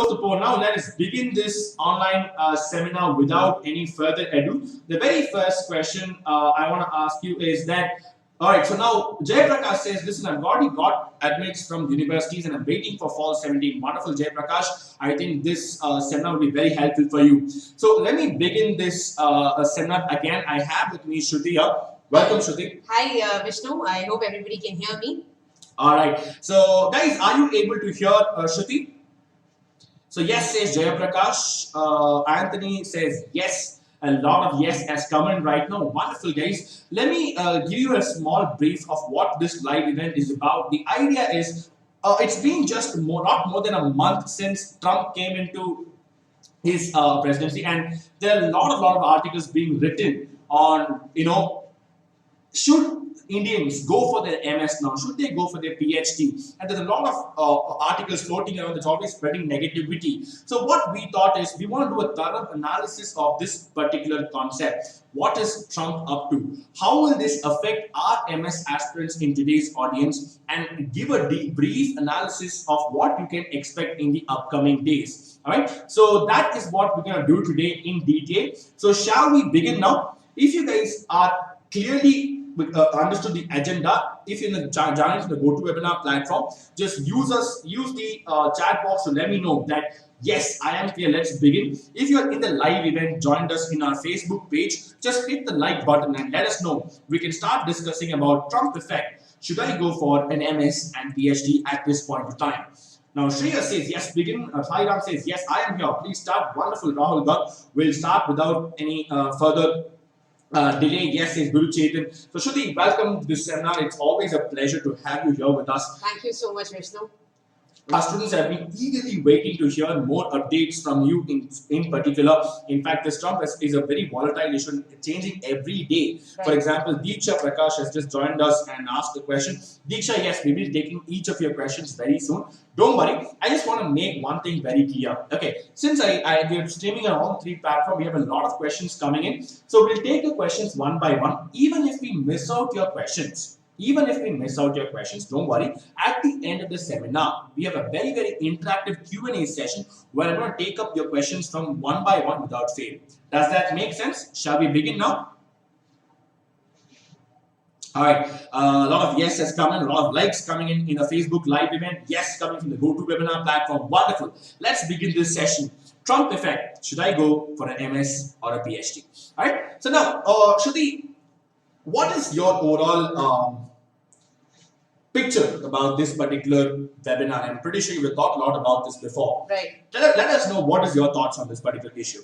the poll. Now let us begin this online seminar without any further ado. The very first question I want to ask you is that, all right, so now Jayaprakash says, listen, I've already got admits from universities and I'm waiting for fall 17. Wonderful, Jayaprakash. I think this seminar will be very helpful for you. So let me begin this seminar again. I have with me Shruti here. Welcome, Shruti. Hi, Vishnu. I hope everybody can hear me. All right. So, guys, are you able to hear Shruti? So, yes says Jayaprakash. Anthony says yes. A lot of yes has come in right now. Wonderful, guys. Let me give you a small brief of what this live event is about. The idea is it's been just not more than a month since Trump came into his presidency, and there are a lot of articles being written on, should Indians go for their MS now? Should they go for their PhD? And there's a lot of articles floating around that's always spreading negativity. So what we thought is we want to do a thorough analysis of this particular concept. What is Trump up to? How will this affect our MS aspirants in today's audience? And give a brief analysis of what you can expect in the upcoming days. All right. So that is what we're going to do today in detail. So shall we begin now? If you guys are clearly understood the agenda, if you're joining from the GoToWebinar platform, just use the chat box to let me know that yes, I am clear. Let's begin. If you're in the live event, joined us in our Facebook page, just hit the like button and let us know. We can start discussing about Trump effect. Should I go for an MS and PhD at this point of time? Now, Shreya says yes, begin. Sairam says yes, I am here. Please start. Wonderful, Rahul Garg. We'll start without any further delay. Yes, is Guru Chetan. So, Shruti, welcome to this seminar. It's always a pleasure to have you here with us. Thank you so much, Vishnu. Our students have been eagerly waiting to hear more updates from you in particular. In fact, this Trump is a very volatile issue, changing every day. Right. For example, Deeksha Prakash has just joined us and asked a question. Deeksha, yes, we will be taking each of your questions very soon. Don't worry. I just want to make one thing very clear. Okay, since we are streaming on all three platforms, we have a lot of questions coming in. So we'll take your questions one by one. Even if we miss out your questions, don't worry. At the end of the seminar, we have a very, very interactive Q&A session where I'm going to take up your questions from one by one without fail. Does that make sense? Shall we begin now? All right. A lot of yes has come in, a lot of likes coming in the Facebook live event. Yes coming from the GoToWebinar platform. Wonderful. Let's begin this session. Trump effect. Should I go for an MS or a PhD? All right. So now, Shruti, what is your overall picture about this particular webinar? I'm pretty sure you've thought a lot about this before. Right. Let us know what is your thoughts on this particular issue.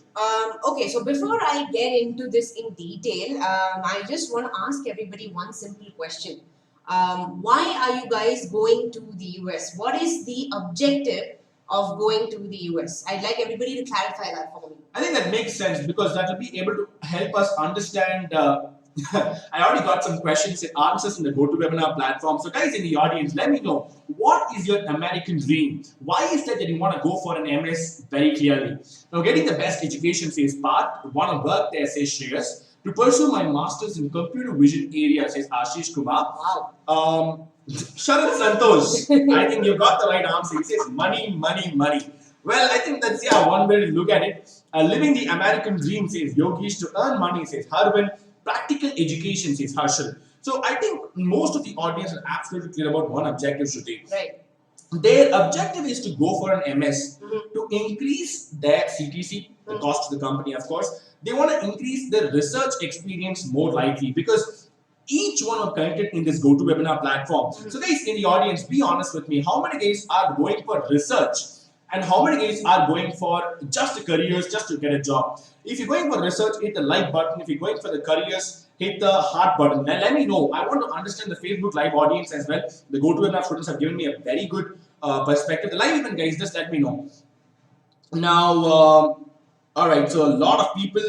Okay, so before I get into this in detail, I just want to ask everybody one simple question. Why are you guys going to the US? What is the objective of going to the US? I'd like everybody to clarify that for me. I think that makes sense because that will be able to help us understand. I already got some questions and answers in the GoToWebinar platform. So guys in the audience, let me know, what is your American dream? Why is that you want to go for an MS very clearly? Now, getting the best education says part, want to work there says Shreyas. To pursue my master's in computer vision area says Ashish Kumar. Wow. Sharat Santosh, I think you got the right answer. He says money, money, money. Well, I think that's one way to look at it. Living the American dream says Yogesh. To earn money says Harvin. Practical education says Harshal. So I think most of the audience are absolutely clear about one objective, Shruti. Right. Their objective is to go for an MS to increase their CTC, the cost to the company, of course. They want to increase their research experience more likely because each one are connected in this GoToWebinar platform. So guys in the audience, be honest with me. How many guys are going for research? And how many guys are going for just the careers, just to get a job? If you're going for research, hit the like button. If you're going for the careers, hit the heart button. And let me know. I want to understand the Facebook live audience as well. The GoToWebinar students have given me a very good perspective. The live event guys, just let me know. Now, all right. So a lot of people.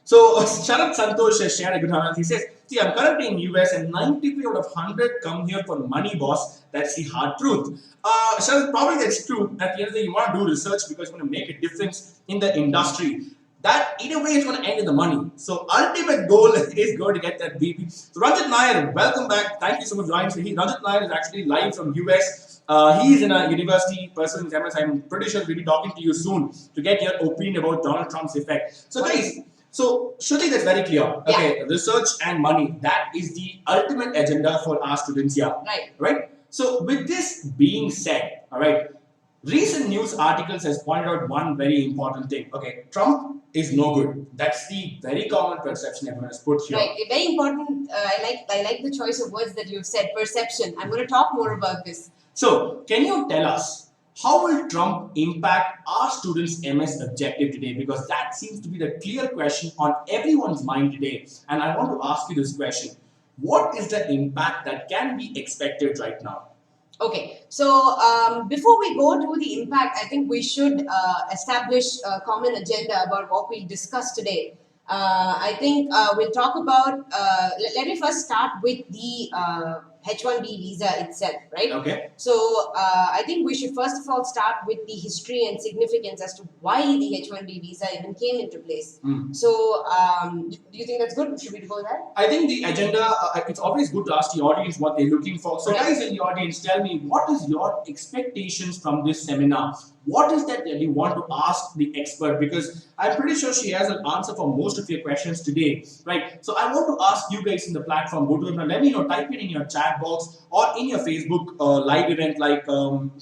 So Sharat Santosh has shared a good analysis. He says, see, I'm currently in US and 93 out of 100 come here for money, boss. That's the hard truth. Sharat, probably that's true. At the end of the day, you want to do research because you want to make a difference in the industry. That either way is going to end in the money. So ultimate goal is going to get that BP. So Ranjit Nair, welcome back. Thank you so much for joining. So Ranjit Nair is actually live from US. He is in a university pursuing MS. I'm pretty sure we'll be talking to you soon to get your opinion about Donald Trump's effect. So, guys, so Shruti, that's very clear. Okay, research and money, that is the ultimate agenda for our students here. Right. Right? So, with this being said, all right, recent news articles has pointed out one very important thing. Okay, Trump is no good. That's the very common perception everyone has put here. Right. Very important. I like the choice of words that you've said. Perception. I'm going to talk more about this. So, can you tell us how will Trump impact our students' MS objective today? Because that seems to be the clear question on everyone's mind today. And I want to ask you this question: what is the impact that can be expected right now? Okay, so before we go to the impact, I think we should establish a common agenda about what we discuss today. I think we'll talk about, let me first start with the H1B visa itself, right? Okay. So I think we should first of all start with the history and significance as to why the H1B visa even came into place. So do you think that's good? Should we go there? I think the agenda, it's always good to ask the audience what they're looking for. So guys in the audience, tell me, what is your expectations from this seminar? What is that you want to ask the expert? Because I'm pretty sure she has an answer for most of your questions today, right? So I want to ask you guys in the platform, go to them and let me know, type it in your chat box or in your Facebook live event, like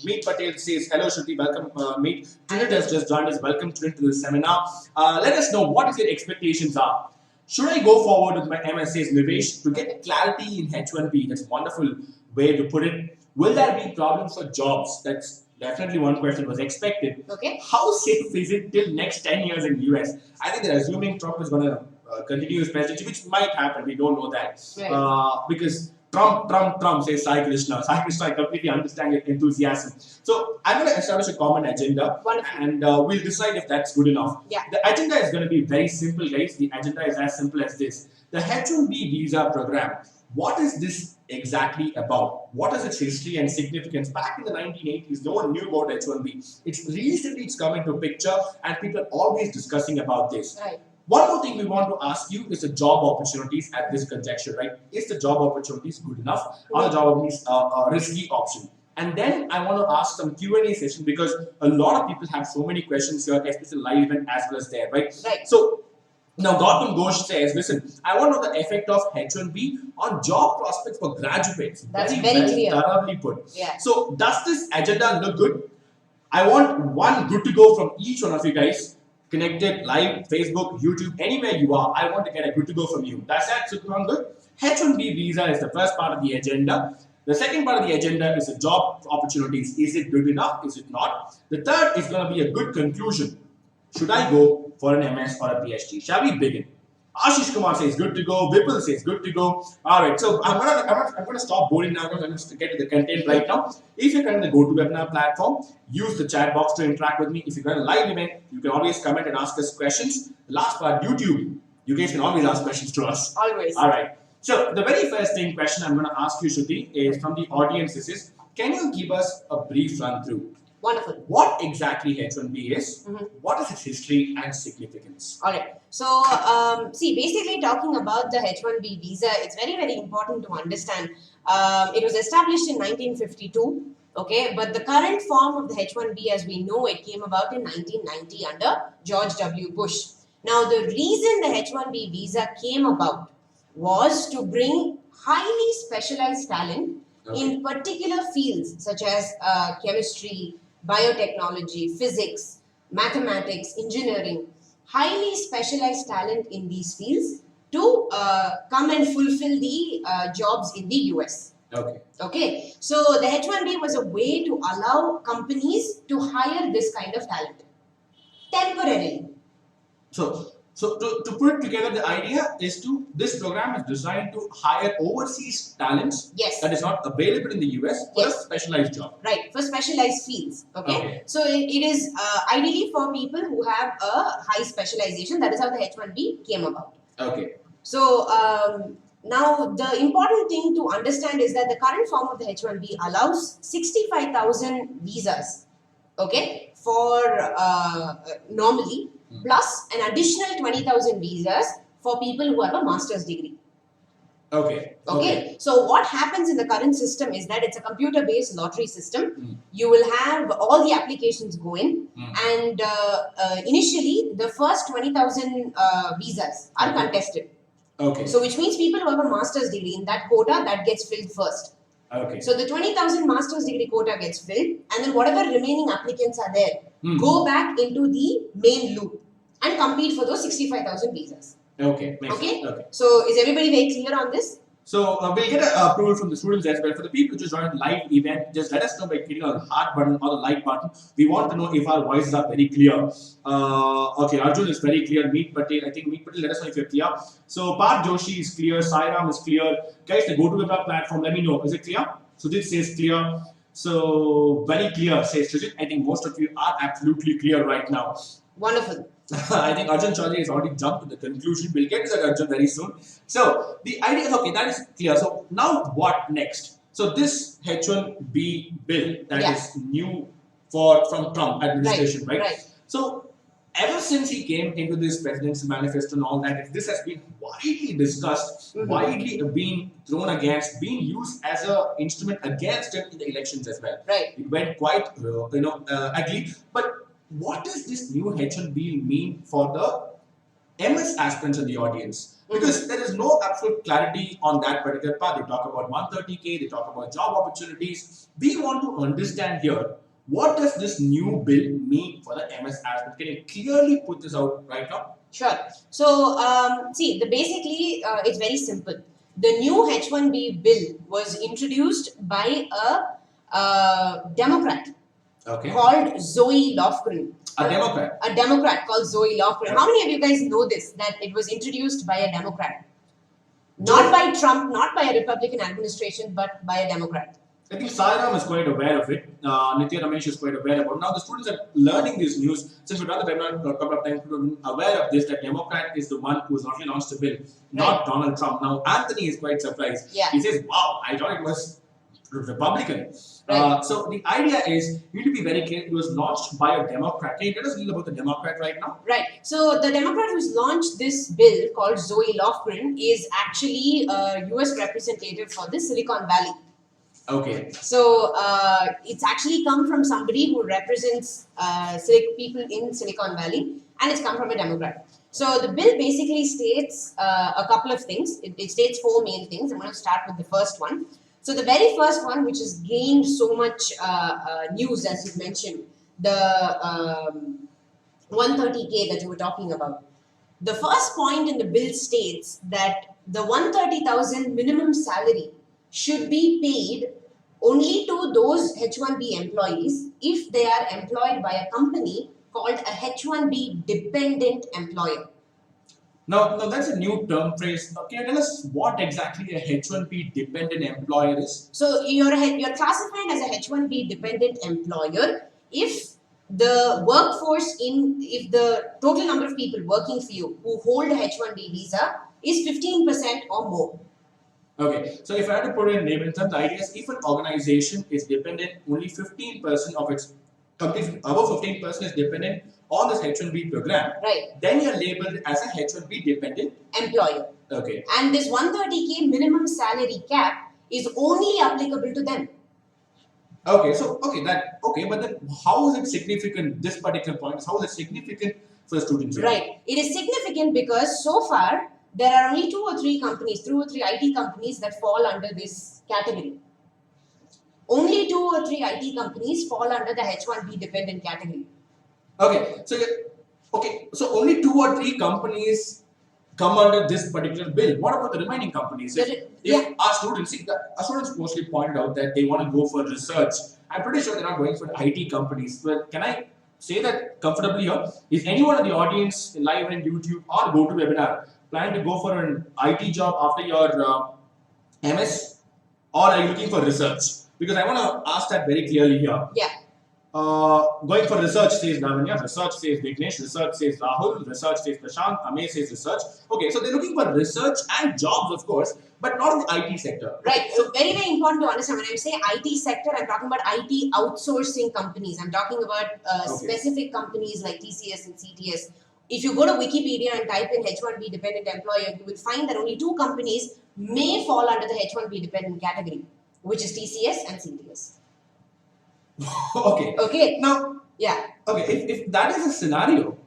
Meet Patel says, hello Shruti, welcome Meet. Trinit has just joined us, welcome Trinit to the seminar. Let us know what is your expectations are. Should I go forward with my MSAs, Nivesh, to get clarity in H1B? That's a wonderful way to put it. Will there be problems for jobs? That's definitely one question was expected. Okay. How safe is it till next 10 years in US? I think they're assuming Trump is going to continue his presidency, which might happen. We don't know that. Right. Because Trump says Sai Krishna. Sai Krishna, I completely understand your enthusiasm. So I'm going to establish a common agenda. Wonderful. And we'll decide if that's good enough. Yeah. The agenda is going to be very simple, guys. The agenda is as simple as this. The H1B visa program. What is this exactly about? What is its history and significance? Back in the 1980s, no one knew about H1B. It's come into picture and people are always discussing about this. Right. One more thing we want to ask you is the job opportunities at this conjecture, right? Is the job opportunities good enough? Are the job opportunities a risky option? And then I want to ask some Q&A session because a lot of people have so many questions here, especially live event as well as there, right? Right. So now Gautam Ghosh says, listen, I want to know the effect of H1B on job prospects for graduates. That's very clear. Thoroughly put. Yeah. So does this agenda look good? I want one good to go from each one of you guys. Connected, live, Facebook, YouTube, anywhere you are, I want to get a good to go from you. That's that, so good. H1B visa is the first part of the agenda. The second part of the agenda is the job opportunities. Is it good enough? Is it not? The third is going to be a good conclusion. Should I go for an MS or a PhD? Shall we begin? Ashish Kumar says good to go. Vipul says good to go. All right, so I'm gonna stop boring now because I'm going to get to the content right now. If you're going to go to webinar platform, use the chat box to interact with me. If you're going to live event, you can always comment and ask us questions. The last part, YouTube, you guys can always ask questions to us. Always. All right. So the very first question I'm going to ask you, Shruti, is from the audience. This is, can you give us a brief run through? Wonderful. What exactly H1B is? What is its history and significance? All right. So, see, basically talking about the H1B visa, it's very, very important to understand. It was established in 1952, okay? But the current form of the H1B as we know it came about in 1990 under George W. Bush. Now, the reason the H1B visa came about was to bring highly specialized talent in particular fields such as chemistry, biotechnology, physics, mathematics, engineering, highly specialized talent in these fields to come and fulfill the jobs in the US. Okay. So the H1B was a way to allow companies to hire this kind of talent temporarily. So to put it together, the idea is this program is designed to hire overseas talents that is not available in the US for a specialized job. Right, for specialized fields. Okay. So it is ideally for people who have a high specialization. That is how the H1B came about. Okay. So now the important thing to understand is that the current form of the H1B allows 65,000 visas. Okay, for normally. Plus an additional 20,000 visas for people who have a master's degree. Okay. Okay. So what happens in the current system is that it's a computer-based lottery system. Mm. You will have all the applications go in, and initially the first 20,000 visas are contested. Okay. So which means people who have a master's degree in that quota, that gets filled first. Okay. So the 20,000 master's degree quota gets filled, and then whatever remaining applicants are there go back into the main loop and compete for those 65,000 visas. Okay. Makes Okay? sense. Okay. So is everybody very clear on this? So we'll get an approval from the students as well. For the people who just joined live event, just let us know by clicking on the heart button or the like button. We want to know if our voices are very clear. Okay, Arjun is very clear. Meet Patel, I think Meet Patel, let us know if you're clear. So Parth Joshi is clear. Sairam is clear. Guys, the GoToWebinar platform, let me know. Is it clear? Sujit says clear. So very clear, says Sujit. I think most of you are absolutely clear right now. Wonderful. I think Arjun Chaudhary has already jumped to the conclusion. We'll get to that, Arjun, very soon. So the idea is, okay, that is clear. So now what next? So this H1B bill that is new from Trump administration, right? So ever since he came into this president's manifesto and all that, this has been widely discussed, widely being thrown against, being used as an instrument against him in the elections as well. Right. It went quite, ugly. But what does this new H1B mean for the MS aspirants in the audience? Because there is no absolute clarity on that particular part. They talk about 130K, they talk about job opportunities. We want to understand here, what does this new bill mean for the MS aspirant? Can you clearly put this out right now? Sure. So, see, basically, it's very simple. The new H1B bill was introduced by a Democrat. Okay. Called Zoe Lofgren. A Democrat? A Democrat called Zoe Lofgren. How many of you guys know this, that it was introduced by a Democrat? Not by Trump, not by a Republican administration, but by a Democrat. I think Sairam is quite aware of it. Nitya Ramesh is quite aware about it. Now the students are learning this news. Since we've done the webinar a couple of times, people are aware of this, that Democrat is the one who has not launched the bill, not Donald Trump. Now Anthony is quite surprised. Yeah. He says, wow, I thought it was Republican. Right. So the idea is, you need to be very clear, it was launched by a Democrat. Can you tell us a little about the Democrat right now? Right. So the Democrat who's launched this bill called Zoe Lofgren is actually a US representative for the Silicon Valley. Okay. So it's actually come from somebody who represents people in Silicon Valley, and it's come from a Democrat. So the bill basically states a couple of things. It states four main things. I'm going to start with the first one. So the very first one, which has gained so much news, as you mentioned, the 130K that you were talking about. The first point in the bill states that the 130,000 minimum salary should be paid only to those H1B employees if they are employed by a company called a H1B dependent employer. Now that's a new term phrase. Can you tell us what exactly a H1B dependent employer is? So you're classified as a H1B dependent employer if the workforce if the total number of people working for you who hold a H1B visa is 15% or more. Okay, so if I had to put it in layman terms, the idea is if an organization is dependent, only 15% of its companies, above 15% is dependent on this H1B program. Right. Then you're labeled as a H1B dependent employer. Okay. And this 130K minimum salary cap is only applicable to them. Okay, so but then how is it significant? This particular point, how is it significant for the students here? Right. It is significant because so far there are only two or three IT companies that fall under this category. Only 2 or 3 IT companies fall under the H1B dependent category. Okay, so only 2 or 3 companies come under this particular bill. What about the remaining companies? If our students mostly pointed out that they want to go for research, I'm pretty sure they're not going for IT companies. But can I say that comfortably here? Is anyone in the audience, live on YouTube or GoToWebinar, planning to go for an IT job after your MS, or are you looking for research? Because I want to ask that very clearly here. Yeah. Going for research says Lavanya, research says Vignesh, research says Rahul, research says Prashant, Amey says research. Okay, so they're looking for research and jobs, of course, but not in the IT sector. Right. So very, very important to understand. When I say IT sector, I'm talking about IT outsourcing companies. I'm talking about specific companies like TCS and CTS. If you go to Wikipedia and type in H1B dependent employer, you will find that only 2 companies may fall under the H1B dependent category, which is TCS and CTS. Okay. Okay. Now, Yeah. okay, if that is a scenario,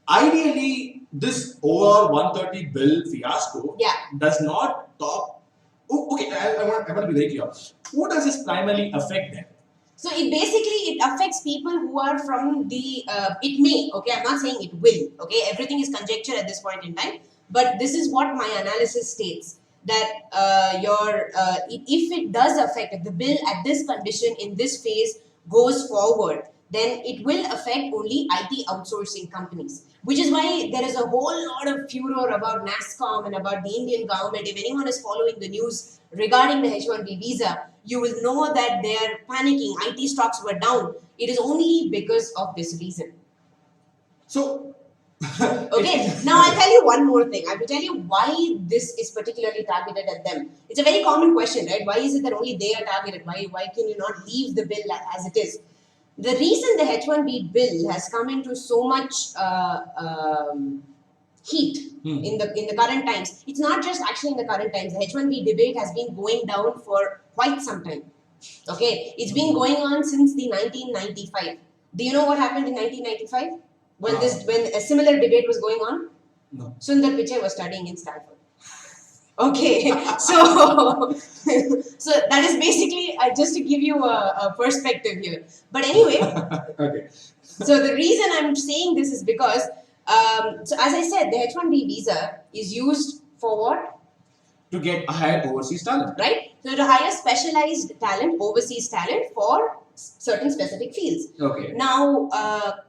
ideally this over 130 bill fiasco Yeah. does not talk. Oh, okay, I want to be very clear. Who does this primarily affect then? So it affects people who are from the it may, okay, I'm not saying it will, okay, everything is conjecture at this point in time, but this is what my analysis states, that if it does affect, if the bill at this condition in this phase goes forward, then it will affect only IT outsourcing companies, which is why there is a whole lot of furor about NASSCOM and about the Indian government. If anyone is following the news regarding the H1B visa, you will know that they are panicking. IT stocks were down. It is only because of this reason. So, okay, now I'll tell you one more thing. I will tell you why this is particularly targeted at them. It's a very common question, right? Why is it that only they are targeted? Why can you not leave the bill as it is? The reason the H1B bill has come into so much heat in the current times, it's not just actually in the current times. The H1B debate has been going down for quite some time. Okay, it's been going on since the 1995. Do you know what happened in 1995 when a similar debate was going on? No. Sundar Pichai was studying in Stanford. Okay, so so that is basically just to give you a perspective here. But anyway, okay. So the reason I'm saying this is because, so as I said, the H1B visa is used for what? To get a higher overseas talent. Right? So to hire specialized talent, overseas talent for certain specific fields. Okay. Now,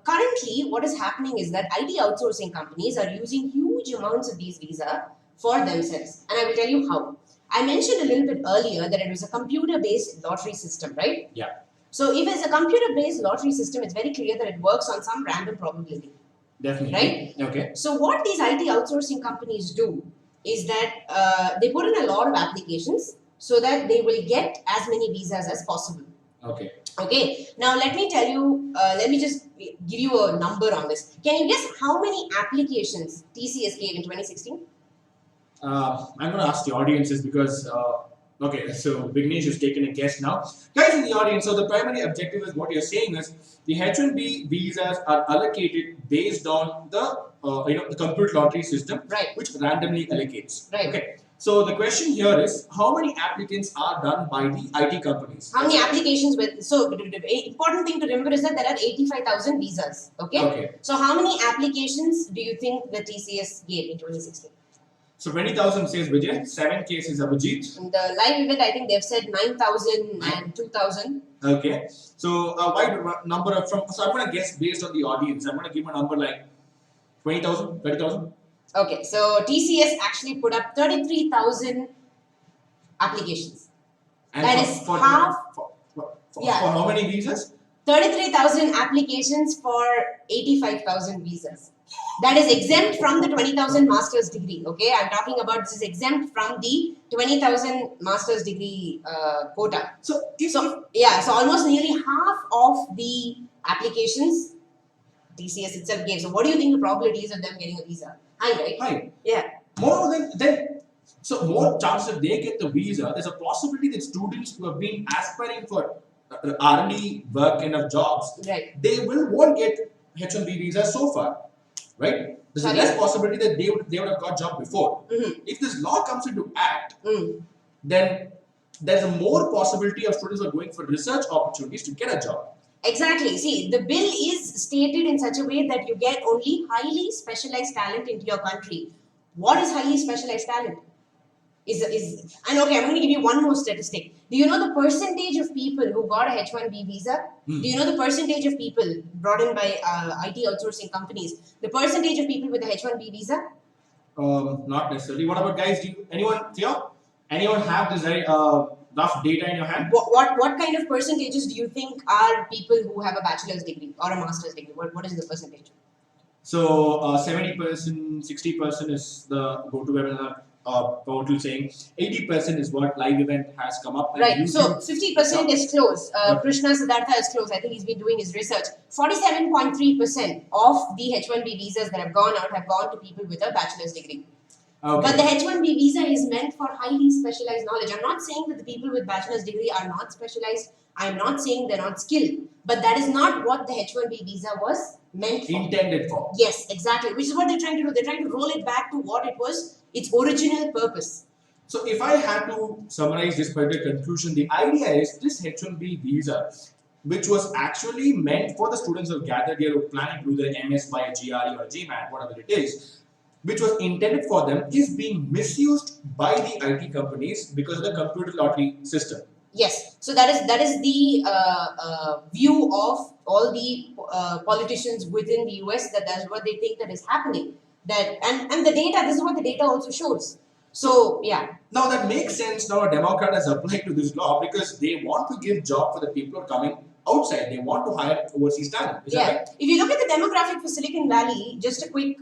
currently, what is happening is that IT outsourcing companies are using huge amounts of these visa for themselves. And I will tell you how. I mentioned a little bit earlier that it was a computer-based lottery system, right? Yeah. So if it's a computer-based lottery system, it's very clear that it works on some random probability. Definitely. Right? Okay. So what these IT outsourcing companies do is that they put in a lot of applications so that they will get as many visas as possible. Okay. Okay. Now let me tell you, let me just give you a number on this. Can you guess how many applications TCS gave in 2016? I'm going to ask the audiences because, okay, so Vignesh has taken a guess now. Guys in the audience, so the primary objective is what you're saying is the H1B visas are allocated based on the the computer lottery system, right, which randomly allocates. Right. Okay. So the question here is, how many applicants are done by the IT companies? How many applications with? So the important thing to remember is that there are 85,000 visas. Okay. Okay. So how many applications do you think the TCS gave in 2016? So 20,000 says Vijay, 7 cases Abhijit. In the live event, I think they've said 9,000 and 2,000. Okay. So wide number of from. So I'm going to guess based on the audience. I'm going to give a number like 20,000, 30,000. Okay, so TCS actually put up 33,000 applications. And that is half. For how many visas? 33,000 applications for 85,000 visas. That is exempt from the 20,000 master's degree. Okay, I'm talking about this is exempt from the 20,000 master's degree quota. So almost nearly half of the applications TCS itself gave. So what do you think the probability is of them getting a visa? High, right? High. Yeah. More than so more chances they get the visa. There's a possibility that students who have been aspiring for R&D work kind of jobs, right, they won't get H1B visa so far, right? There's a less possibility that they would have got job before. If this law comes into act, then there's a more possibility of students who are going for research opportunities to get a job. Exactly. See, the bill is stated in such a way that you get only highly specialized talent into your country. What is highly specialized talent? And okay, I'm going to give you one more statistic. Do you know the percentage of people who got a H1B visa? Do you know the percentage of people brought in by IT outsourcing companies? The percentage of people with a H1B visa? Not necessarily. What about guys? Anyone have this very rough data in your hand? What kind of percentages do you think are people who have a bachelor's degree or a master's degree? What is the percentage? So 70%, 60% is the go-to webinar portal saying 80% is what live event has come up. Right. So 50% is close. Krishna Siddhartha is close. I think he's been doing his research. 47.3% of the H1B visas that have gone out have gone to people with a bachelor's degree. Okay. But the H1B visa is meant for highly specialized knowledge. I'm not saying that the people with bachelor's degree are not specialized. I'm not saying they're not skilled. But that is not what the H1B visa was meant for. Intended for. Yes, exactly. Which is what they're trying to do. They're trying to roll it back to what it was, its original purpose. So if I had to summarize this particular conclusion, the idea is this H1B visa, which was actually meant for the students who gathered here who planning to do their MS by a GRE or a GMAT, whatever it is, which was intended for them, is being misused by the IT companies because of the computer lottery system. Yes, so that is the view of all the politicians within the US. That's what they think that is happening. That and the data. This is what the data also shows. So yeah. Now that makes sense. Now a Democrat has applied to this law because they want to give job for the people who are coming outside. They want to hire overseas talent. Is that right? If you look at the demographic for Silicon Valley, just a quick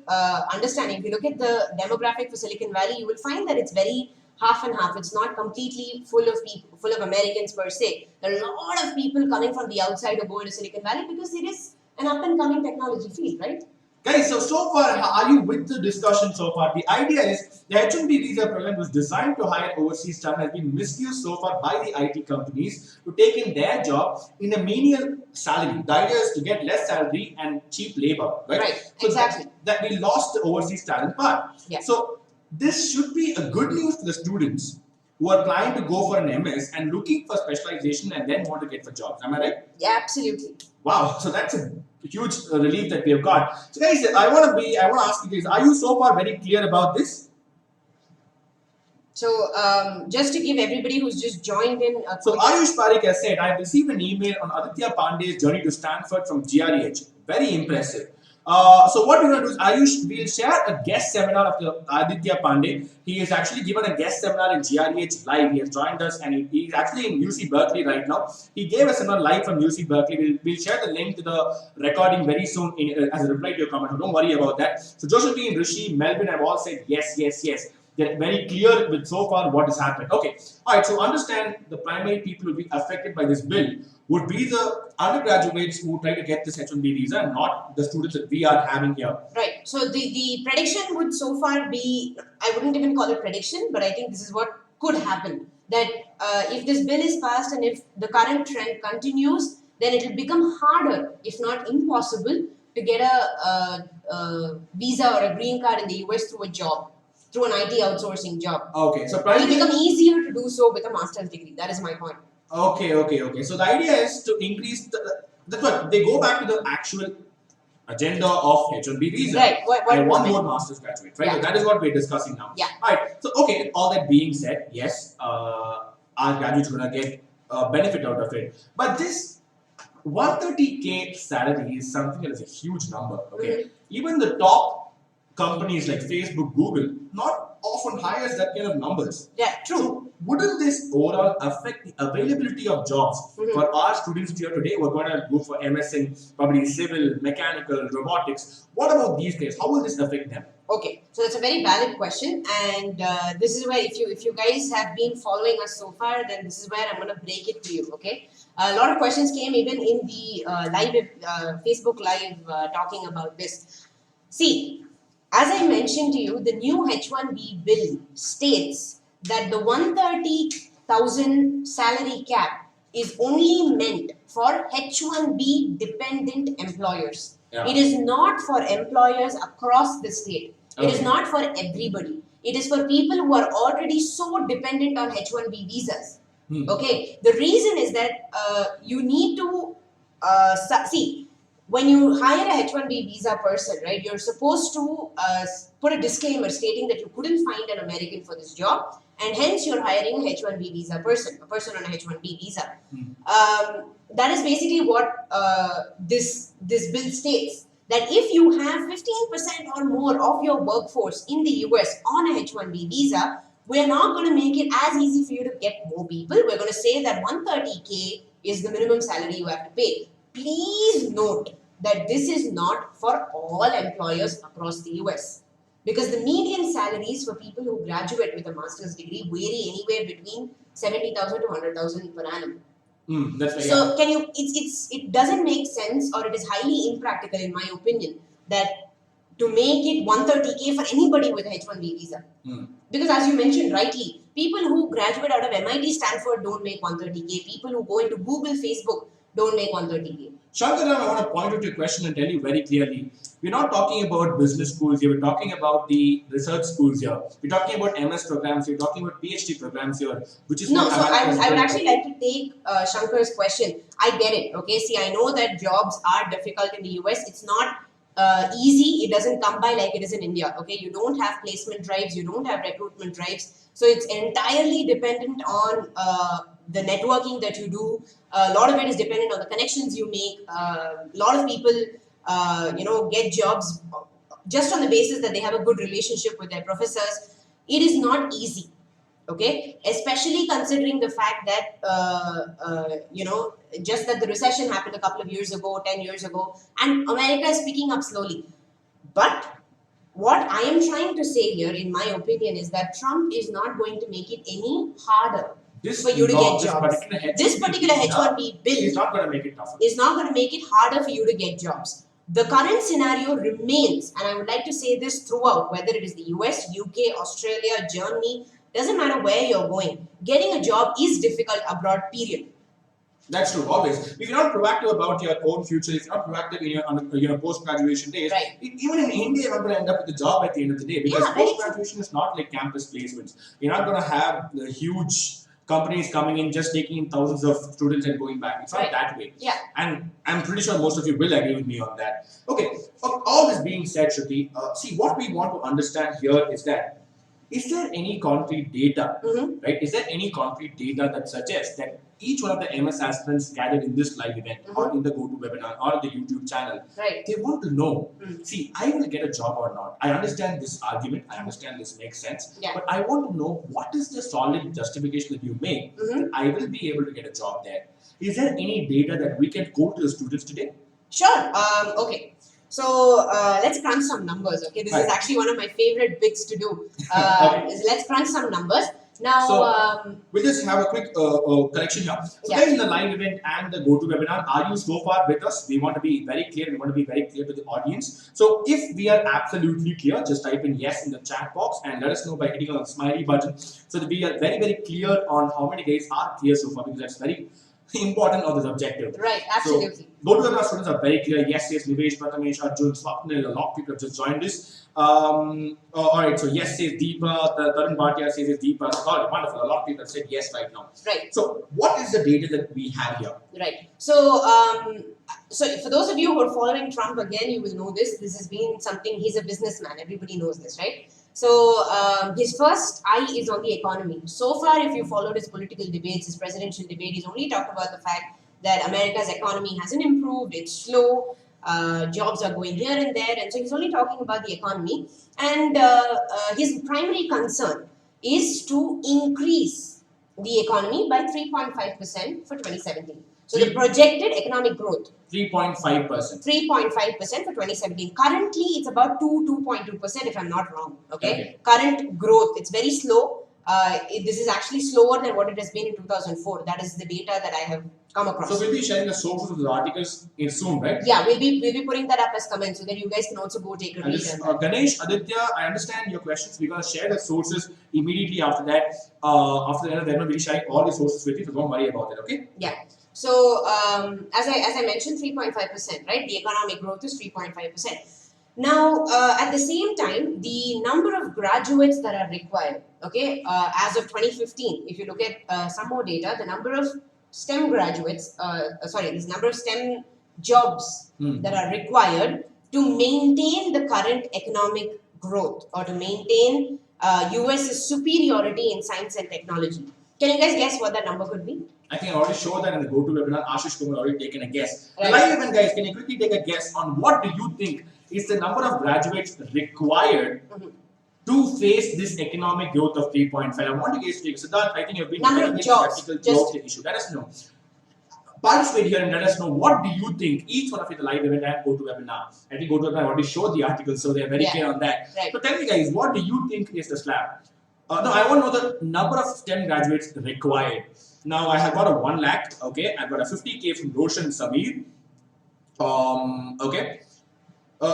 understanding. If you look at the demographic for Silicon Valley, you will find that it's very half and half. It's not completely full of people, full of Americans per se. There are a lot of people coming from the outside who go into Silicon Valley because it is an up and coming technology field, right? Guys, so far, are you with the discussion so far? The idea is the H1B visa program was designed to hire overseas talent has been misused so far by the IT companies to take in their job in a menial salary. The idea is to get less salary and cheap labor, right? Right, so exactly. That we lost the overseas talent part. Yeah. So this should be a good news for the students who are planning to go for an MS and looking for specialization and then want to get for jobs. Am I right? Yeah, absolutely. Wow, so that's a huge relief that we have got. So guys, I want to ask you guys, are you so far very clear about this? So just to give everybody who's just joined in. So Ayush Parikh has said, I received an email on Aditya Pandey's journey to Stanford from GREedge. Very impressive. So what we're going to do is Ayush will share a guest seminar of the Aditya Pandey. He has actually given a guest seminar in GREedge live. He has joined us and he's actually in UC Berkeley right now. He gave a seminar live from UC Berkeley. We'll share the link to the recording very soon as a reply to your comment. So don't worry about that. So Josephine, Rishi, Melvin have all said yes, yes, yes. They're very clear with so far what has happened. Okay. Alright, so understand the primary people who will be affected by this bill would be the undergraduates who try to get this H1B visa and not the students that we are having here. Right. So the prediction would so far be, I wouldn't even call it prediction, but I think this is what could happen. That if this bill is passed and if the current trend continues, then it will become harder, if not impossible, to get a visa or a green card in the US through a job, through an IT outsourcing job. Okay. So it will become easier to do so with a master's degree. That is my point. Okay. So the idea is to increase that's what they go back to the actual agenda of H1B visa. Right. And one more master's graduate, right? Yeah. So that is what we're discussing now. Yeah. Alright. So okay, all that being said, yes, our graduates are gonna get a benefit out of it. But this 130K salary is something that is a huge number. Okay. Even the top companies like Facebook, Google, not often hires that kind of numbers. Yeah, true. So wouldn't this overall affect the availability of jobs for our students here today who are going to go for MS in probably civil, mechanical, robotics? What about these guys? How will this affect them? Okay, so that's a very valid question, and this is where if you guys have been following us so far, then this is where I'm gonna break it to you. Okay, a lot of questions came even in the live Facebook live talking about this. See, as I mentioned to you, the new H1B bill states that the 130,000 salary cap is only meant for H1B dependent employers. Yeah. It is not for employers across the state. Okay. It is not for everybody. It is for people who are already so dependent on H1B visas. Okay. The reason is that you need to see, when you hire a H1B visa person, right, you're supposed to put a disclaimer stating that you couldn't find an American for this job, and hence you're hiring a H1B visa person, a person on a H1B visa. That is basically what this bill states. That if you have 15% or more of your workforce in the US on a H1B visa, we're not going to make it as easy for you to get more people. We're going to say that 130K is the minimum salary you have to pay. Please note that this is not for all employers across the US. Because the median salaries for people who graduate with a master's degree vary anywhere between 70,000 to 100,000 per annum. That's right. So it doesn't make sense, or it is highly impractical in my opinion, that to make it 130K for anybody with H1B visa. Because as you mentioned rightly, people who graduate out of MIT, Stanford don't make 130K. People who go into Google, Facebook don't make 130K. Shankaran, I want to point out your question and tell you very clearly. We're not talking about business schools here. We're talking about the research schools here. We're talking about MS programs. We're talking about PhD programs here, which is no. what So I America would is actually like to take Shankar's question. I get it. Okay. See, I know that jobs are difficult in the US. It's not easy. It doesn't come by like it is in India. Okay. You don't have placement drives. You don't have recruitment drives. So it's entirely dependent on the networking that you do. A lot of it is dependent on the connections you make. A lot of people, get jobs just on the basis that they have a good relationship with their professors. It is not easy. Okay, especially considering the fact that just that the recession happened a couple of years ago, 10 years ago, and America is picking up slowly. But what I am trying to say here, in my opinion, is that Trump is not going to make it any harder for you to get jobs. This particular H1B bill is not going to make it tougher. Is not going to make it harder for you to get jobs. The current scenario remains, and I would like to say this throughout, whether it is the US, UK, Australia, Germany, doesn't matter where you're going. Getting a job is difficult abroad, period. That's true, always. If you're not proactive about your own future, if you're not proactive in your post-graduation days, right. Even in India, you're not going to end up with a job at the end of the day, because post-graduation is not like campus placements. You're not going to have the huge companies coming in, just taking in thousands of students and going back. It's not that way. Yeah. And I'm pretty sure most of you will agree with me on that. Okay, all this being said, Shruti, see, what we want to understand here is that, is there any concrete data, right? Is there any concrete data that suggests that each one of the MS aspirants gathered in this live event or in the GoToWebinar or the YouTube channel, right, they want to know, see, I will get a job or not. I understand this argument. I understand this makes sense. Yeah. But I want to know, what is the solid justification that you make that I will be able to get a job there? Is there any data that we can quote to the students today? Sure. Okay. So let's crunch some numbers. Okay, this is actually one of my favorite bits to do. Let's crunch some numbers. Now, so, we'll just have a quick correction here. So, guys, in the live event and the GoToWebinar, are you so far with us? We want to be very clear. We want to be very clear to the audience. So, if we are absolutely clear, just type in yes in the chat box and let us know by hitting on the smiley button, so that we are very, very clear on how many guys are clear so far, because that's very important of this objective. Right, absolutely. So, GoToWebinar students are very clear. Yes, Nivesh, Prathamesh, Arjun, Swapnil, a lot of people have just joined this. Alright, so yes says Deepa, Tarun Bhatia says it's Deepa. So, wonderful. A lot of people have said yes right now. Right. So, what is the data that we have here? Right. So, so for those of you who are following Trump, again, you will know this. This has been something, he's a businessman. Everybody knows this, right? So, his first eye is on the economy. So far, if you followed his political debates, his presidential debate, he's only talked about the fact that America's economy hasn't improved, it's slow, jobs are going here and there, and so he's only talking about the economy. And his primary concern is to increase the economy by 3.5% for 2017. So the projected economic growth, 3.5%. 3.5% for 2017. Currently, it's about 2.2%, if I'm not wrong. Okay? Current growth, it's very slow. This is actually slower than what it has been in 2004. That is the data that I have come across. So we'll be sharing the sources of the articles soon, right? Yeah, we'll be putting that up as comments so that you guys can also go take a read. Ganesh, Aditya, I understand your questions. We're going to share the sources immediately after that. After the end of the we'll be sharing all the sources with you, so don't worry about it, okay? Yeah. So, as I mentioned, 3.5%, right? The economic growth is 3.5%. Now, at the same time, the number of graduates that are required, okay, as of 2015, if you look at some more data, the number of STEM graduates, this number of STEM jobs that are required to maintain the current economic growth or to maintain US's superiority in science and technology. Can you guys guess what that number could be? I think I already showed that in the GoToWebinar. Ashish Kumar already taken a guess. Right. Live event, guys, can you quickly take a guess on what do you think is the number of graduates required to face this economic growth of 3.5? I want you guys to take Siddharth. I think you've been very skeptical about the issue. Let us know. Participate here and let us know what do you think. Each one of you, the live event and GoToWebinar. I think GoToWebinar already showed the articles, so they are very clear on that. Right. So tell me, guys, what do you think is the slab? No, I want to know the number of STEM graduates required. Now, I have got a 1 lakh, okay. I've got a 50K from Roshan Samir. Okay.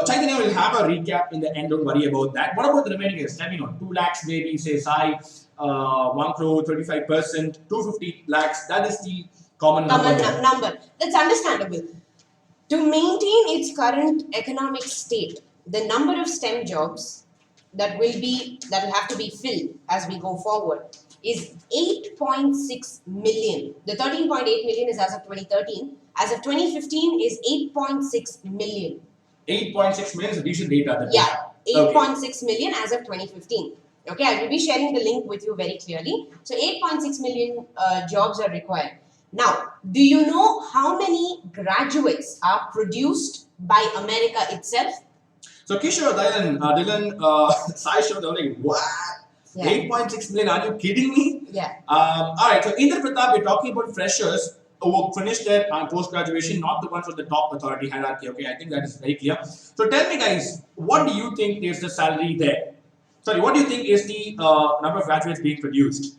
Chaitanya will have a recap in the end. Don't worry about that. What about the remaining years? Tell me, 2 lakhs maybe, say Sai, 1 crore, 35%, 250 lakhs. That is the common number. Number. That's understandable. To maintain its current economic state, the number of STEM jobs that will have to be filled as we go forward is 8.6 million. The 13.8 million is as of 2013. As of 2015 is 8.6 million. 8.6 million is a decent data. That Yeah, 8.6 million as of 2015. Okay, I will be sharing the link with you very clearly. So 8.6 million jobs are required. Now, do you know how many graduates are produced by America itself? So Kishore, Dylan, Sai showed, I was like, what? Yeah. 8.6 million, are you kidding me? Yeah. Alright, so Indra Pratap, we're talking about freshers who finished their post-graduation, not the ones from the top authority hierarchy. Okay, I think that is very clear. So tell me guys, what do you think is the salary there? Sorry, what do you think is the number of graduates being produced?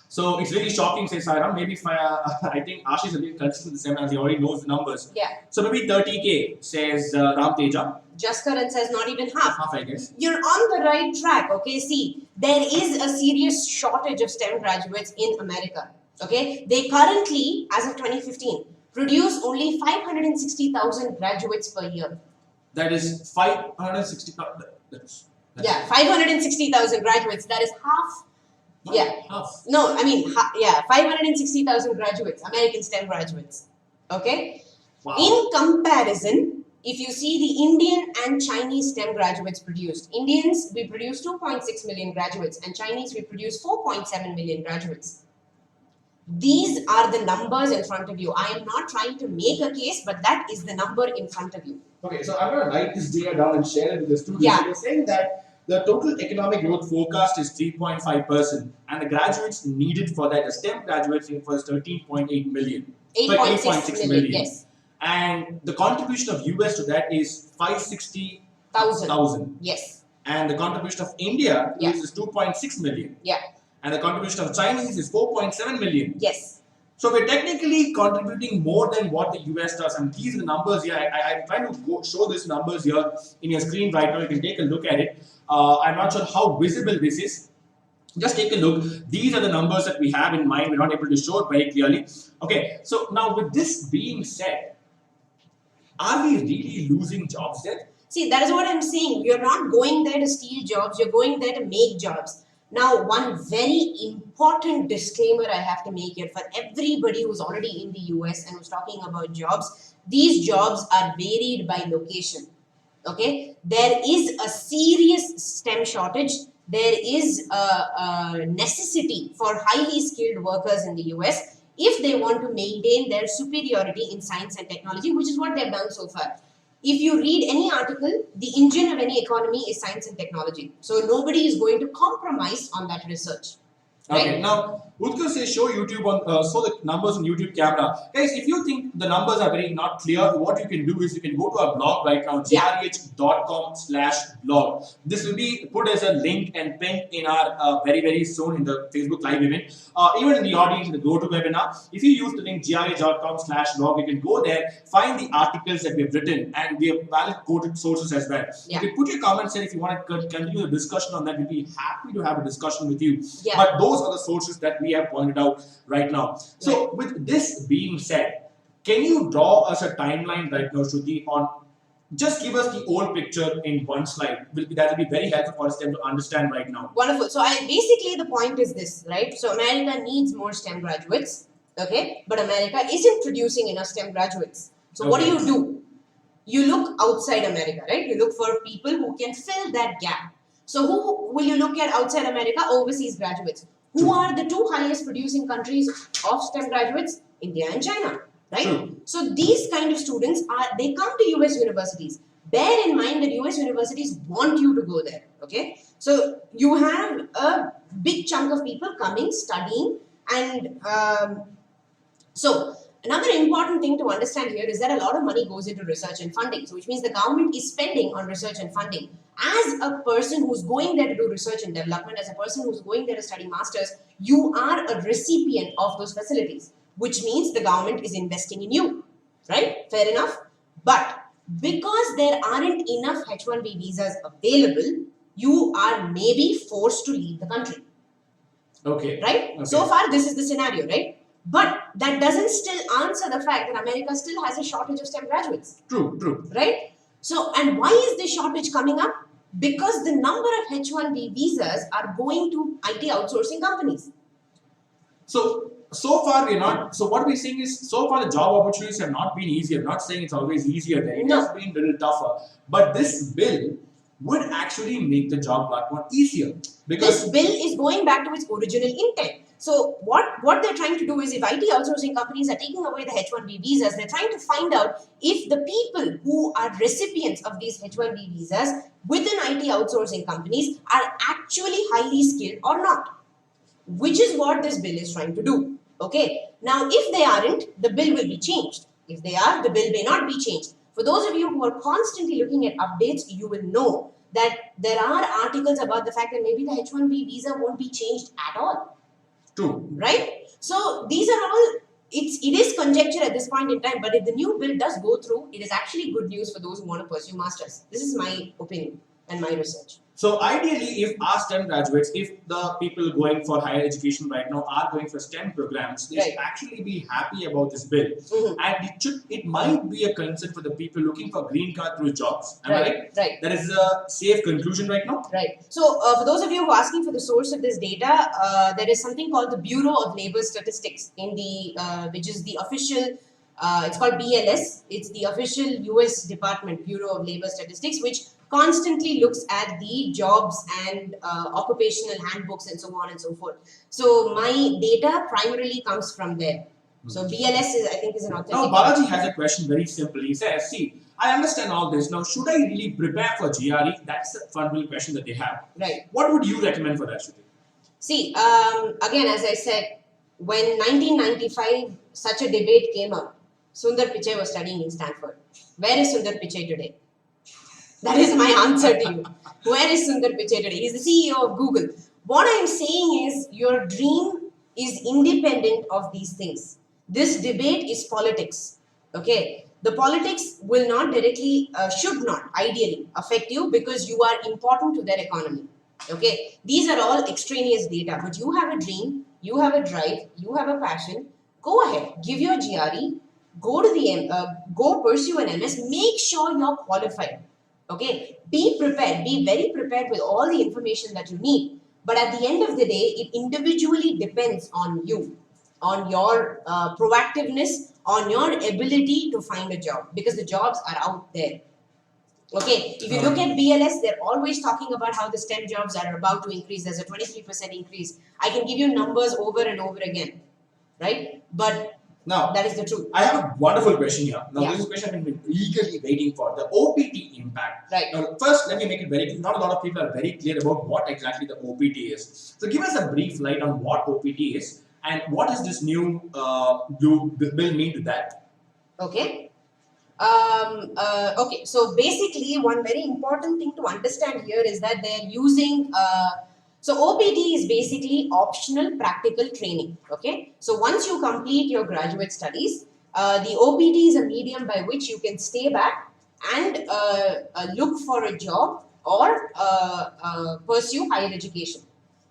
So it's really shocking, says Sairam. Maybe if I think Ashish is a bit consistent with the same as he already knows the numbers. Yeah. So maybe 30K, says Ram Teja. Jaskaran says not even half. Half, I guess. You're on the right track, okay? See, there is a serious shortage of STEM graduates in America, okay? They currently, as of 2015, produce only 560,000 graduates per year. That is 560,000. Yeah, 560,000 graduates. That is half. Yeah. Half. No, I mean, 560,000 graduates, American STEM graduates. Okay? Wow. In comparison, if you see the Indian and Chinese STEM graduates produced, Indians, we produce 2.6 million graduates, and Chinese, we produce 4.7 million graduates. These are the numbers in front of you. I am not trying to make a case, but that is the number in front of you. Okay, so I'm going to write this data down and share it with the students. Yeah. So you're saying that the total economic growth forecast is 3.5%, and the graduates needed for that, the STEM graduates for 13.8 million. 8.6 million, yes. And the contribution of US to that is 560,000. Yes. And the contribution of India Yeah. is 2.6 million. Yeah. And the contribution of Chinese is 4.7 million. Yes. So we're technically contributing more than what the US does. And these are the numbers here. I'm trying to show these numbers here in your screen right now. You can take a look at it. I'm not sure how visible this is. Just take a look. These are the numbers that we have in mind. We're not able to show it very clearly. Okay, so now with this being said, are we really losing jobs there? See, that is what I'm saying. You're not going there to steal jobs. You're going there to make jobs. Now, one very important disclaimer I have to make here for everybody who's already in the US and who's talking about jobs. These jobs are varied by location. Okay? There is a serious STEM shortage. There is a necessity for highly skilled workers in the US if they want to maintain their superiority in science and technology, which is what they've done so far. If you read any article, the engine of any economy is science and technology. So nobody is going to compromise on that research. Right? Okay, now Utkarsh says show YouTube on show the numbers on YouTube camera. Guys, if you think the numbers are very not clear, what you can do is you can go to our blog right now, GREedge.com/blog. This will be put as a link and pinned in our very soon in the Facebook Live event. Even in the audience in the GoToWebinar, if you use the link GREedge.com/blog, you can go there, find the articles that we have written, and we have valid quoted sources as well. Yeah. You can put your comments there if you want to continue the discussion on that. We'll be happy to have a discussion with you. Yeah. But those are the sources that we have pointed out right now. So, with this being said, can you draw us a timeline right now, Shruti, on just give us the old picture in one slide? That will be very helpful for us to understand right now. Wonderful. So basically the point is this, right? So America needs more STEM graduates, okay? But America isn't producing enough STEM graduates. So what do? You look outside America, right? You look for people who can fill that gap. So who will you look at outside America? Overseas graduates. Who are the two highest producing countries of STEM graduates? India and China, right? True. So these kind of students they come to US universities. Bear in mind that US universities want you to go there, okay? So you have a big chunk of people coming, studying, and so another important thing to understand here is that a lot of money goes into research and funding. So which means the government is spending on research and funding. As a person who's going there to do research and development, as a person who's going there to study masters, you are a recipient of those facilities, which means the government is investing in you, right? Fair enough. But because there aren't enough H1B visas available, you are maybe forced to leave the country. Okay. Right? Okay. So far, this is the scenario, right? But that doesn't still answer the fact that America still has a shortage of STEM graduates. True, true. Right? So, and why is this shortage coming up? Because the number of H1B visas are going to IT outsourcing companies. So far we're not. So what we're saying is, so far the job opportunities have not been easier. I'm not saying it's always easier there. It has been a little tougher. But this bill would actually make the job platform easier, because this bill is going back to its original intent. So what they're trying to do is, if IT outsourcing companies are taking away the H1B visas, they're trying to find out if the people who are recipients of these H1B visas within IT outsourcing companies are actually highly skilled or not, which is what this bill is trying to do. Okay. Now, if they aren't, the bill will be changed. If they are, the bill may not be changed. For those of you who are constantly looking at updates, you will know that there are articles about the fact that maybe the H1B visa won't be changed at all. true. Right? So these are all, it is conjecture at this point in time, but if the new bill does go through, it is actually good news for those who want to pursue masters. This is my opinion and my research. So ideally, if our STEM graduates, if the people going for higher education right now are going for STEM programs, they should actually be happy about this bill. And it might be a concern for the people looking for green card through jobs. Am I right? Right. That is a safe conclusion right now. Right. So for those of you who are asking for the source of this data, there is something called the Bureau of Labor Statistics, in the which is the official. It's called BLS. It's the official US Department, Bureau of Labor Statistics, which constantly looks at the jobs and occupational handbooks and so on and so forth. So my data primarily comes from there. So BLS is, I think, is an authentic. Now Balaji has a question, very simple. He says, see, I understand all this. Now, should I really prepare for GRE? That's the fundamental question that they have. Right. What would you recommend for that, Shruti? See, again, as I said, when 1995 such a debate came up, Sundar Pichai was studying in Stanford. Where is Sundar Pichai today? That is my answer to you. Where is Sundar Pichai today? He's the CEO of Google. What I'm saying is, your dream is independent of these things. This debate is politics. Okay? The politics will not directly, should not, ideally, affect you, because you are important to their economy. Okay? These are all extraneous data. But you have a dream, you have a drive, you have a passion. Go ahead, give your GRE, go to the go pursue an MS, make sure you're qualified. Okay, be prepared, be very prepared with all the information that you need. But at the end of the day, it individually depends on you, on your proactiveness, on your ability to find a job, because the jobs are out there. Okay, if you look at BLS, they're always talking about how the STEM jobs are about to increase. There's a 23% increase. I can give you numbers over and over again, right? But now, that is the truth. I have a wonderful question here. Now, this is a question I've been eagerly waiting for. The OPT impact. Right. Now, first, let me make it very clear. Not a lot of people are very clear about what exactly the OPT is. So, give us a brief light on what OPT is and what does this new bill mean to that? Okay. Okay. So, basically, one very important thing to understand here is that they're using. So OPT is basically optional practical training. Okay. So once you complete your graduate studies, the OPT is a medium by which you can stay back and look for a job or pursue higher education.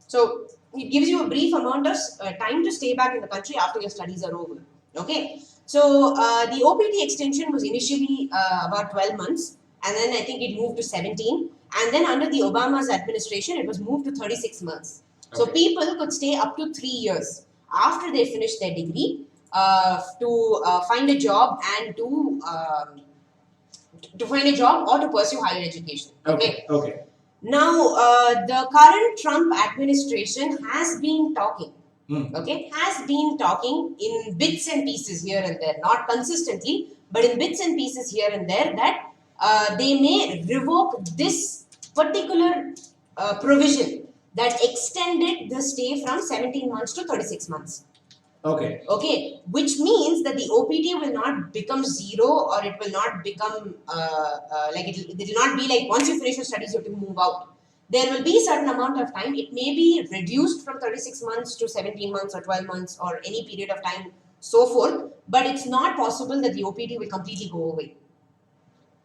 So it gives you a brief amount of time to stay back in the country after your studies are over. Okay. So the OPT extension was initially about 12 months, and then I think it moved to 17. And then under the Obama's administration, it was moved to 36 months. Okay. So people could stay up to 3 years after they finished their degree to find a job and to find a job or to pursue higher education. Okay. Okay. Now, the current Trump administration has been talking. Okay, has been talking in bits and pieces here and there, not consistently, but in bits and pieces here and there, that they may revoke this particular provision that extended the stay from 17 months to 36 months. Okay. Okay, which means that the OPT will not become zero, or it will not become it will not be like once you finish your studies you have to move out. There will be a certain amount of time. It may be reduced from 36 months to 17 months or 12 months or any period of time, so forth. But it's not possible that the OPT will completely go away.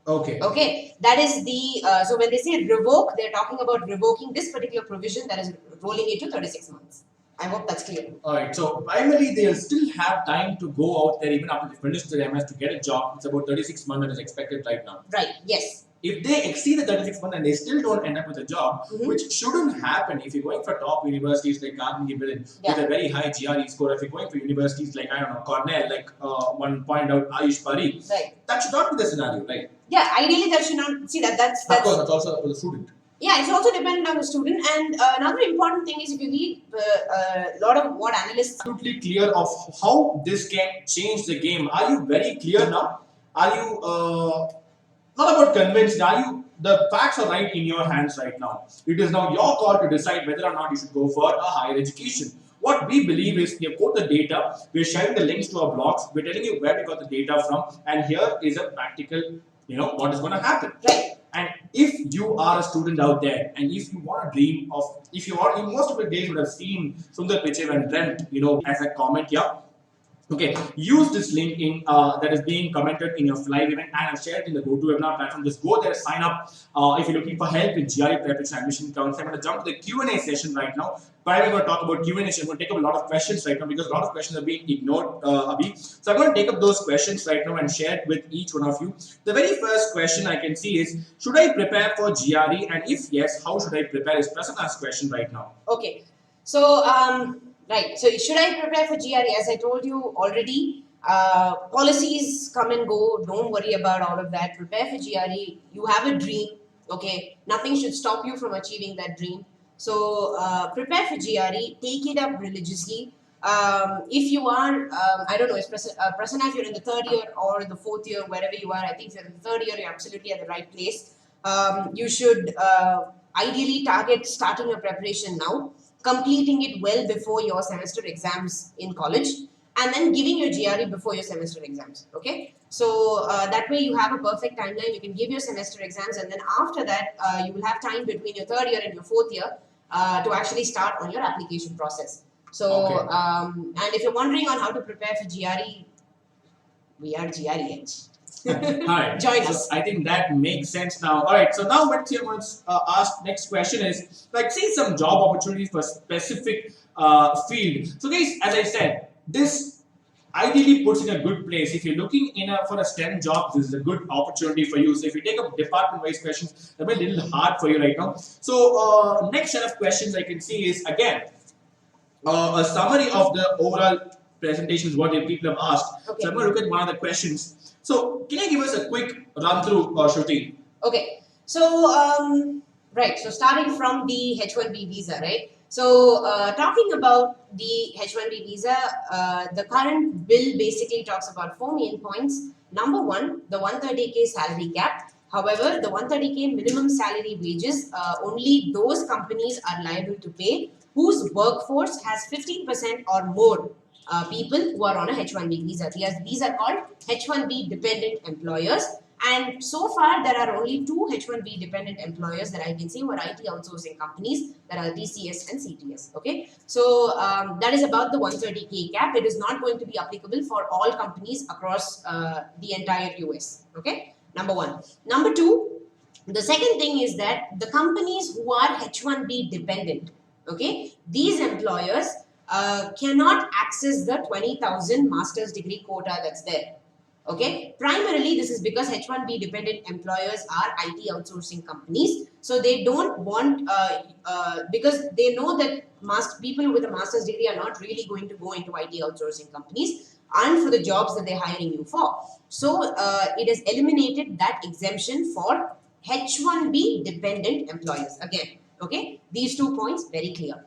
Okay. Okay, that is the so when they say revoke, they're talking about revoking this particular provision that is rolling into 36 months. I hope that's clear. Alright, so primarily they'll still have time to go out there even after they finish their MS to get a job. It's about 36 months that is expected right now. Right, yes. If they exceed the 36 months and they still don't end up with a job, which shouldn't happen if you're going for top universities like Carnegie Mellon with a very high GRE score, if you're going for universities like, I don't know, Cornell, like one pointed out Ayush Pari, Right. that should not be the scenario, right? Yeah, ideally that should not see that's Of course, that's also for the student. yeah, it's also dependent on the student. And another important thing is if you read a lot of what analysts Absolutely clear of how this can change the game. Are you very clear now? Are you not about convinced? Are you? The facts are right in your hands right now. It is now your call to decide whether or not you should go for a higher education. What we believe is we have got the data, we're sharing the links to our blogs, we're telling you where we got the data from, and here is a practical, what is going to happen. Right. And if you are a student out there, and if you want to dream of, if you are, in most of the days would have seen Sundar Pichai and dreamt, as a comment here. Okay, use this link in that is being commented in your live event, and I've shared in the GoToWebinar platform. Just go there, sign up. If you're looking for help with GRE preparation admission counseling, I'm going to jump to the Q&A session right now. But I'm going to talk about Q&A session. I'm going to take up a lot of questions right now because a lot of questions are being ignored, Abhi. So I'm going to take up those questions right now and share it with each one of you. The very first question I can see is, should I prepare for GRE? And if yes, how should I prepare? Is Prasanna's question right now. Okay, so right. So should I prepare for GRE? As I told you already, policies come and go. Don't worry about all of that. Prepare for GRE. You have a dream. Okay, nothing should stop you from achieving that dream. So prepare for GRE. Take it up religiously. If you are, I don't know, Prasanna, if you're in the third year or the fourth year, wherever you are, I think if you're in the third year, you're absolutely at the right place. You should ideally target starting your preparation now, completing it well before your semester exams in college, and then giving your GRE before your semester exams. Okay, so that way you have a perfect timeline. You can give your semester exams, and then after that, you will have time between your third year and your fourth year to actually start on your application process. So, Okay. and if you're wondering on how to prepare for GRE, we are GREedge. Alright, Join so us. I think that makes sense now. Alright, so now what you want to ask next question is, like, see some job opportunities for specific field. So guys, as I said, this ideally puts in a good place. If you're looking for a STEM job, this is a good opportunity for you. So if you take up department-wise questions, that'll be a little hard for you right now. So next set of questions I can see is, again, a summary of the overall presentations what the people have asked. Okay. So I'm going to look at one of the questions. So can you give us a quick run through, Shruti? Okay, so right, so starting from the H1B visa, right? So talking about the H1B visa, the current bill basically talks about 4 main points. Number one, the 130K salary cap. However, the 130K minimum salary wages, only those companies are liable to pay whose workforce has 15% or more people who are on a H1B visa. These are called H1B dependent employers. And so far, there are only 2 H1B dependent employers that I can see who are IT outsourcing companies, that are TCS and CTS. Okay, so that is about the 130K cap. It is not going to be applicable for all companies across the entire US. Okay, number one. Number two, the second thing is that the companies who are H1B dependent, okay, these employers cannot access the 20,000 master's degree quota that's there. Okay, primarily this is because H1B dependent employers are IT outsourcing companies, so they don't want because they know that people with a master's degree are not really going to go into IT outsourcing companies and for the jobs that they're hiring you for. So it has eliminated that exemption for H1B dependent employers. Again, okay, these 2 points very clear.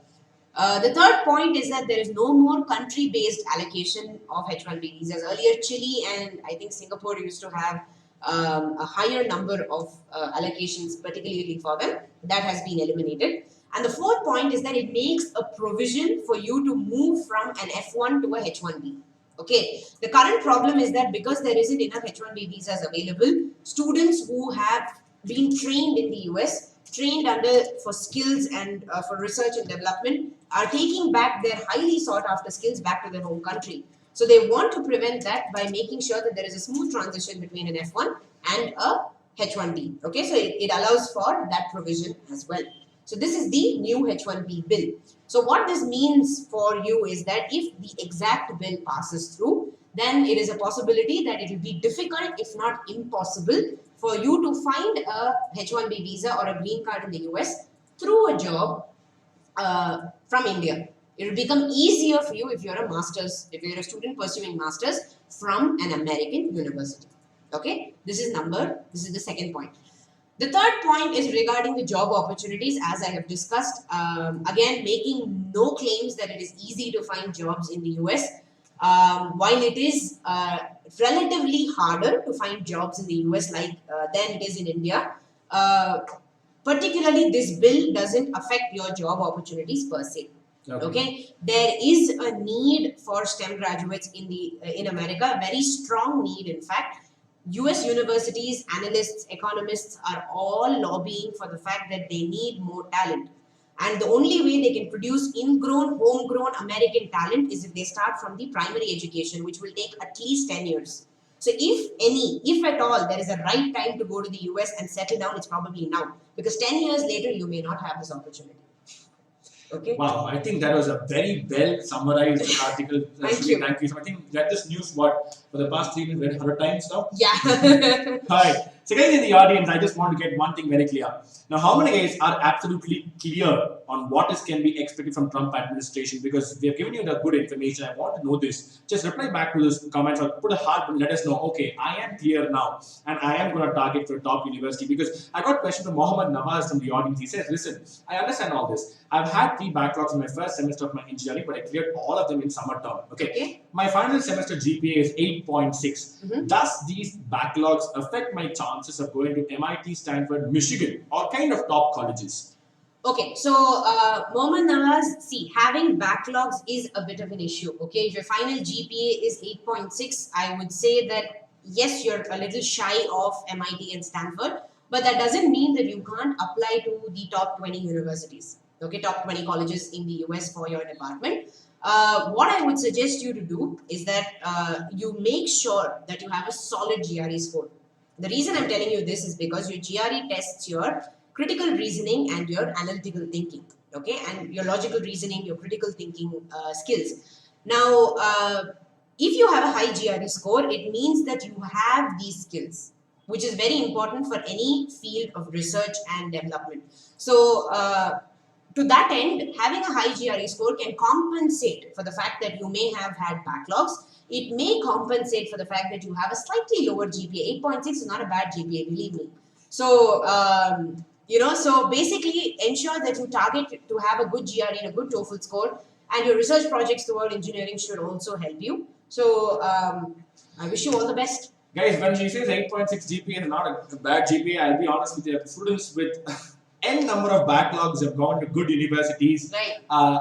The third point is that there is no more country-based allocation of H1B visas. Earlier, Chile and I think Singapore used to have a higher number of allocations, particularly for them. That has been eliminated. And the fourth point is that it makes a provision for you to move from an F1 to a H1B. Okay, the current problem is that because there isn't enough H1B visas available, students who have been trained in the US, trained for skills and for research and development, are taking back their highly sought after skills back to their home country. So they want to prevent that by making sure that there is a smooth transition between an F1 and a H1B. Okay, so it allows for that provision as well. So this is the new H1B bill. So what this means for you is that if the exact bill passes through, then it is a possibility that it will be difficult, if not impossible, for you to find a H1B visa or a green card in the US through a job from India. It will become easier for you if you're a master's, if you're a student pursuing masters from an American university. Okay, this is the second point. The third point is regarding the job opportunities, as I have discussed. Again, making no claims that it is easy to find jobs in the US. While it is relatively harder to find jobs in the US than it is in India, particularly this bill doesn't affect your job opportunities per se. Okay, there is a need for STEM graduates in America, a very strong need, in fact. US universities, analysts, economists are all lobbying for the fact that they need more talent. And the only way they can produce ingrown, homegrown American talent is if they start from the primary education, which will take at least 10 years. So if at all, there is a right time to go to the US and settle down, it's probably now. Because 10 years later, you may not have this opportunity. Okay. Wow, I think that was a very well summarized article. Thank you. Thank you. So I think that this news for the past 3 minutes, 100 times now. Yeah. All right. So guys in the audience, I just want to get one thing very clear. Now, how many guys are absolutely clear on what can be expected from Trump administration? Because we have given you the good information. I want to know this. Just reply back to this comments or put a heart and let us know. Okay, I am clear now, and I am going to target for a top university. Because I got a question from Mohammed Nawaz from the audience. He says, "Listen, I understand all this. I've had 3 backlogs in my first semester of my engineering, but I cleared all of them in summer term. Okay. My final semester GPA is 8.6. Does these backlogs affect my chances of going to MIT, Stanford, Michigan, or kind of top colleges?" Okay, so Mohammed Nawaz, see, having backlogs is a bit of an issue. Okay, if your final GPA is 8.6, I would say that yes, you're a little shy of MIT and Stanford, but that doesn't mean that you can't apply to the top 20 universities. Okay, top 20 colleges in the US for your department. What I would suggest you to do is that you make sure that you have a solid GRE score. The reason I'm telling you this is because your GRE tests your critical reasoning and your analytical thinking, okay, and your logical reasoning, your critical thinking skills. Now, if you have a high GRE score, it means that you have these skills, which is very important for any field of research and development. So, to that end, having a high GRE score can compensate for the fact that you may have had backlogs. It may compensate for the fact that you have a slightly lower GPA. 8.6 is not a bad GPA, believe me. So, so basically ensure that you target to have a good GRE and a good TOEFL score, and your research projects toward engineering should also help you. So, I wish you all the best. Guys, when she says 8.6 GPA is not a bad GPA, I'll be honest with you, students with N number of backlogs have gone to good universities, right.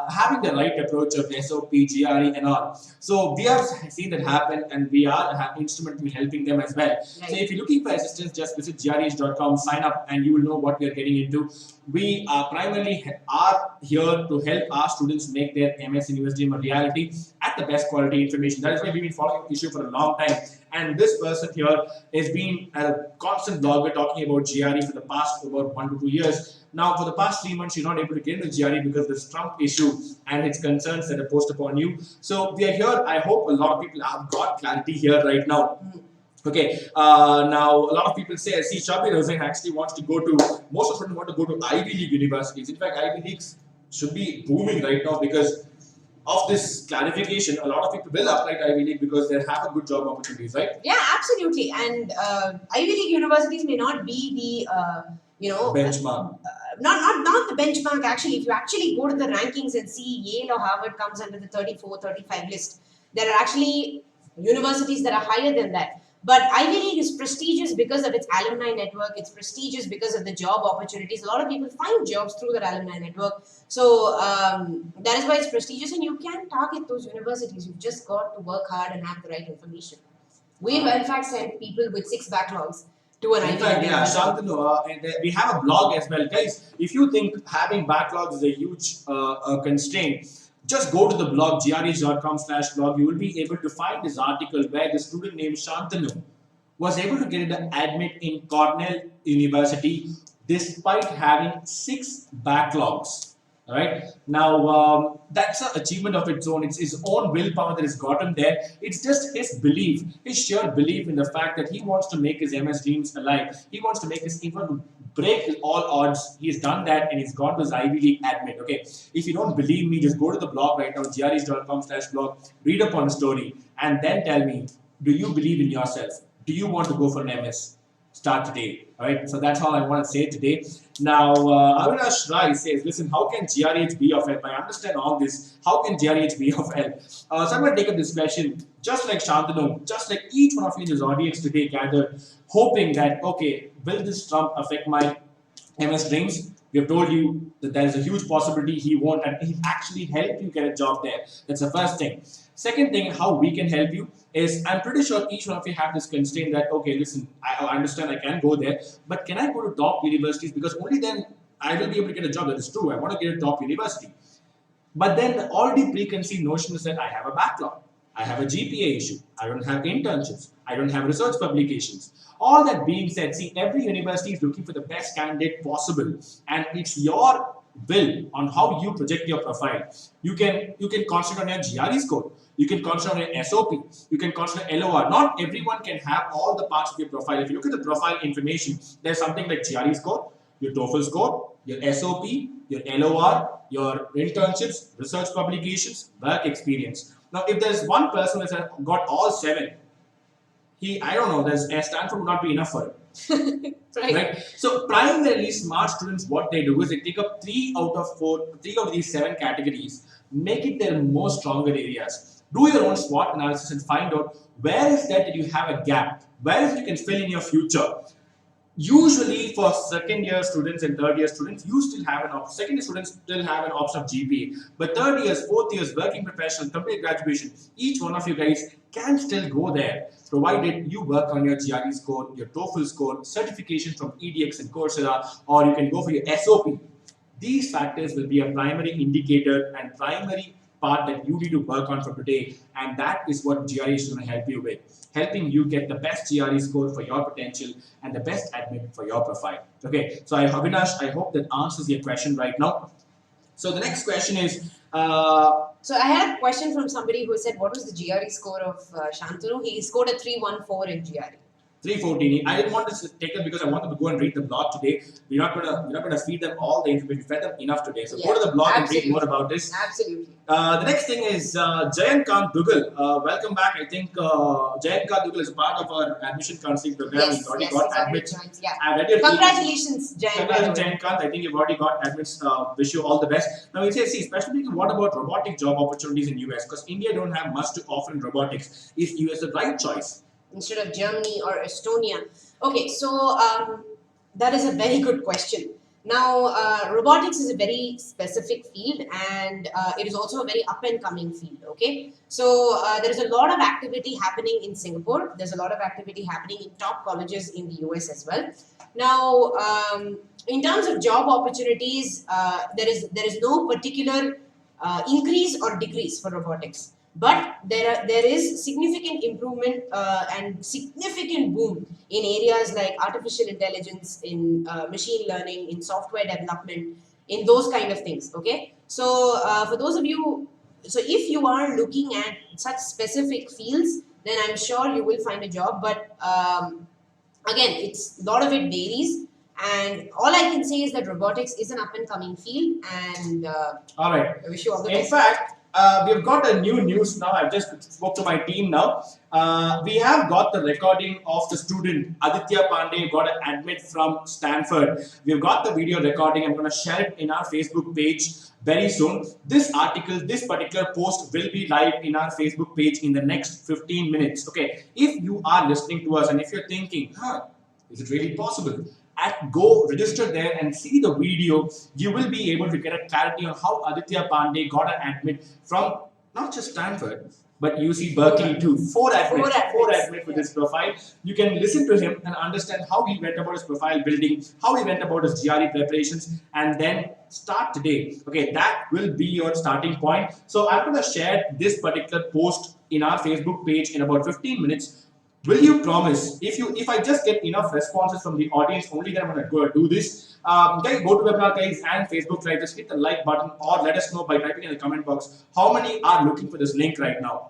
Having the right approach of SOP, GRE, and all. So we have seen that happen, and we are instrumental in helping them as well. Right. So if you're looking for assistance, just visit GREedge.com, sign up, and you will know what we are getting into. We primarily are here to help our students make their MS in USDM a reality at the best quality information. That is why we've been following the issue for a long time. And this person here has been a constant blogger talking about GRE for the past about 1 to 2 years. Now, for the past 3 months, she's not able to get into GRE because of this Trump issue and its concerns that are posed upon you. So we are here. I hope a lot of people have got clarity here right now. Okay, now a lot of people say, I see Shabir Hussain actually wants to go to, most of them want to go to Ivy League universities. In fact, Ivy Leagues should be booming right now because of this clarification. A lot of people will apply to Ivy League because they have a good job opportunities, right? Yeah, absolutely. And Ivy League universities may not be the, benchmark. Not the benchmark. Actually, if you actually go to the rankings and see Yale or Harvard comes under the 34, 35 list, there are actually universities that are higher than that. But Ivy League is prestigious because of its alumni network. It's prestigious because of the job opportunities. A lot of people find jobs through their alumni network. So that is why it's prestigious, and you can target those universities. You've just got to work hard and have the right information. We've in fact sent people with 6 backlogs to an Ivy League. Yeah, Shantanu, and we have a blog as well. Guys, if you think having backlogs is a huge constraint, just go to the blog, greedge.com/blog. You will be able to find this article where the student named Shantanu was able to get an admit in Cornell University despite having 6 backlogs. All right. Now, that's an achievement of its own. It's his own willpower that has got him there. It's just his belief, his sheer belief in the fact that he wants to make his MS dreams alive. He wants to make his, even break all odds. He's done that and he's gone to his Ivy League admit. Okay. If you don't believe me, just go to the blog right now, greedge.com/blog, read up on the story, and then tell me, do you believe in yourself? Do you want to go for an MS? Start today. All right. So that's all I want to say today. Now, Avinash Rai says, listen, how can GRH be of help? I understand all this. How can GRH be of help? So I'm going to take up this question, just like Shantanu, just like each one of you in this audience today gathered, hoping that, okay, will this Trump affect my MS dreams? We have told you that there is a huge possibility he won't, and he'll actually help you get a job there. That's the first thing. Second thing, how we can help you is, I'm pretty sure each one of you have this constraint that, okay, listen, I understand I can go there, but can I go to top universities? Because only then I will be able to get a job. That is true. I want to get a top university. But then the already preconceived notion is that I have a backlog. I have a GPA issue. I don't have internships. I don't have research publications. All that being said, see, every university is looking for the best candidate possible, and it's your will on how you project your profile. You can concentrate on your GRE score. You can concentrate on your SOP. You can concentrate on LOR. Not everyone can have all the parts of your profile. If you look at the profile information, there's something like GRE score, your TOEFL score, your SOP, your LOR, your internships, research publications, work experience. Now, if there's one person who has got all 7, I don't know, there's Stanford would not be enough for him. Right? So primarily smart students, what they do is they take up 3 out of these 7 categories, make it their most stronger areas. Do your own SWOT analysis and find out where is that you have a gap, where is you can fill in your future. Usually for second year students and third year students, you still have an option. Second year students still have an option of GPA. But third years, fourth years, working professional, complete graduation, each one of you guys can still go there, provided you work on your GRE score, your TOEFL score, certification from EDX and Coursera, or you can go for your SOP. These factors will be a primary indicator and primary part that you need to work on for today, and that is what GRE is going to help you with, helping you get the best GRE score for your potential and the best admit for your profile. Okay, so Avinash, I hope that answers your question right now. So the next question is, so I had a question from somebody who said, what was the GRE score of Shantanu? He scored a 314 in GRE. 314. I didn't want to take them because I wanted to go and read the blog today. We're not gonna feed them all the information. We fed them enough today. So go to the blog and read more about this. Absolutely. The next thing is Jayant Dugal. Welcome back. I think Jayant Dugal is a part of our admission counseling program. He's already got admits. Congratulations, Jayant. Congratulations, Jayant. I think you've already got admits. Wish you all the best. Now, we say, see, especially what about robotic job opportunities in US? Because India don't have much to offer in robotics. Is US the right choice? Instead of Germany or Estonia? Okay, so that is a very good question. Now, robotics is a very specific field, and it is also a very up and coming field. Okay, so there is a lot of activity happening in Singapore. There's a lot of activity happening in top colleges in the US as well. Now, in terms of job opportunities, there is no particular increase or decrease for robotics. But there is significant improvement and significant boom in areas like artificial intelligence, in machine learning, in software development, in those kind of things. Okay, so for those of you, so if you are looking at such specific fields, then I'm sure you will find a job. But again, a lot of it varies. And all I can say is that robotics is an up and coming field. And all right, I wish you all the best. In fact, we've got a new news now. I've just spoke to my team now. We have got the recording of the student Aditya Pandey got an admit from Stanford. We've got the video recording. I'm going to share it in our Facebook page very soon. This article, this particular post will be live in our Facebook page in the next 15 minutes. Okay, if you are listening to us and if you're thinking, is it really possible? Go register there and see the video. You will be able to get a clarity on how Aditya Pandey got an admit from not just Stanford, but UC Berkeley too. 4 admits with his profile. You can listen to him and understand how he went about his profile building, how he went about his GRE preparations, and then start today. Okay, that will be your starting point. So I'm going to share this particular post in our Facebook page in about 15 minutes. Will you promise if I just get enough responses from the audience only, then I'm gonna go do this. Guys, go to webinar guys and Facebook Live. Just hit the like button or let us know by typing in the comment box how many are looking for this link right now.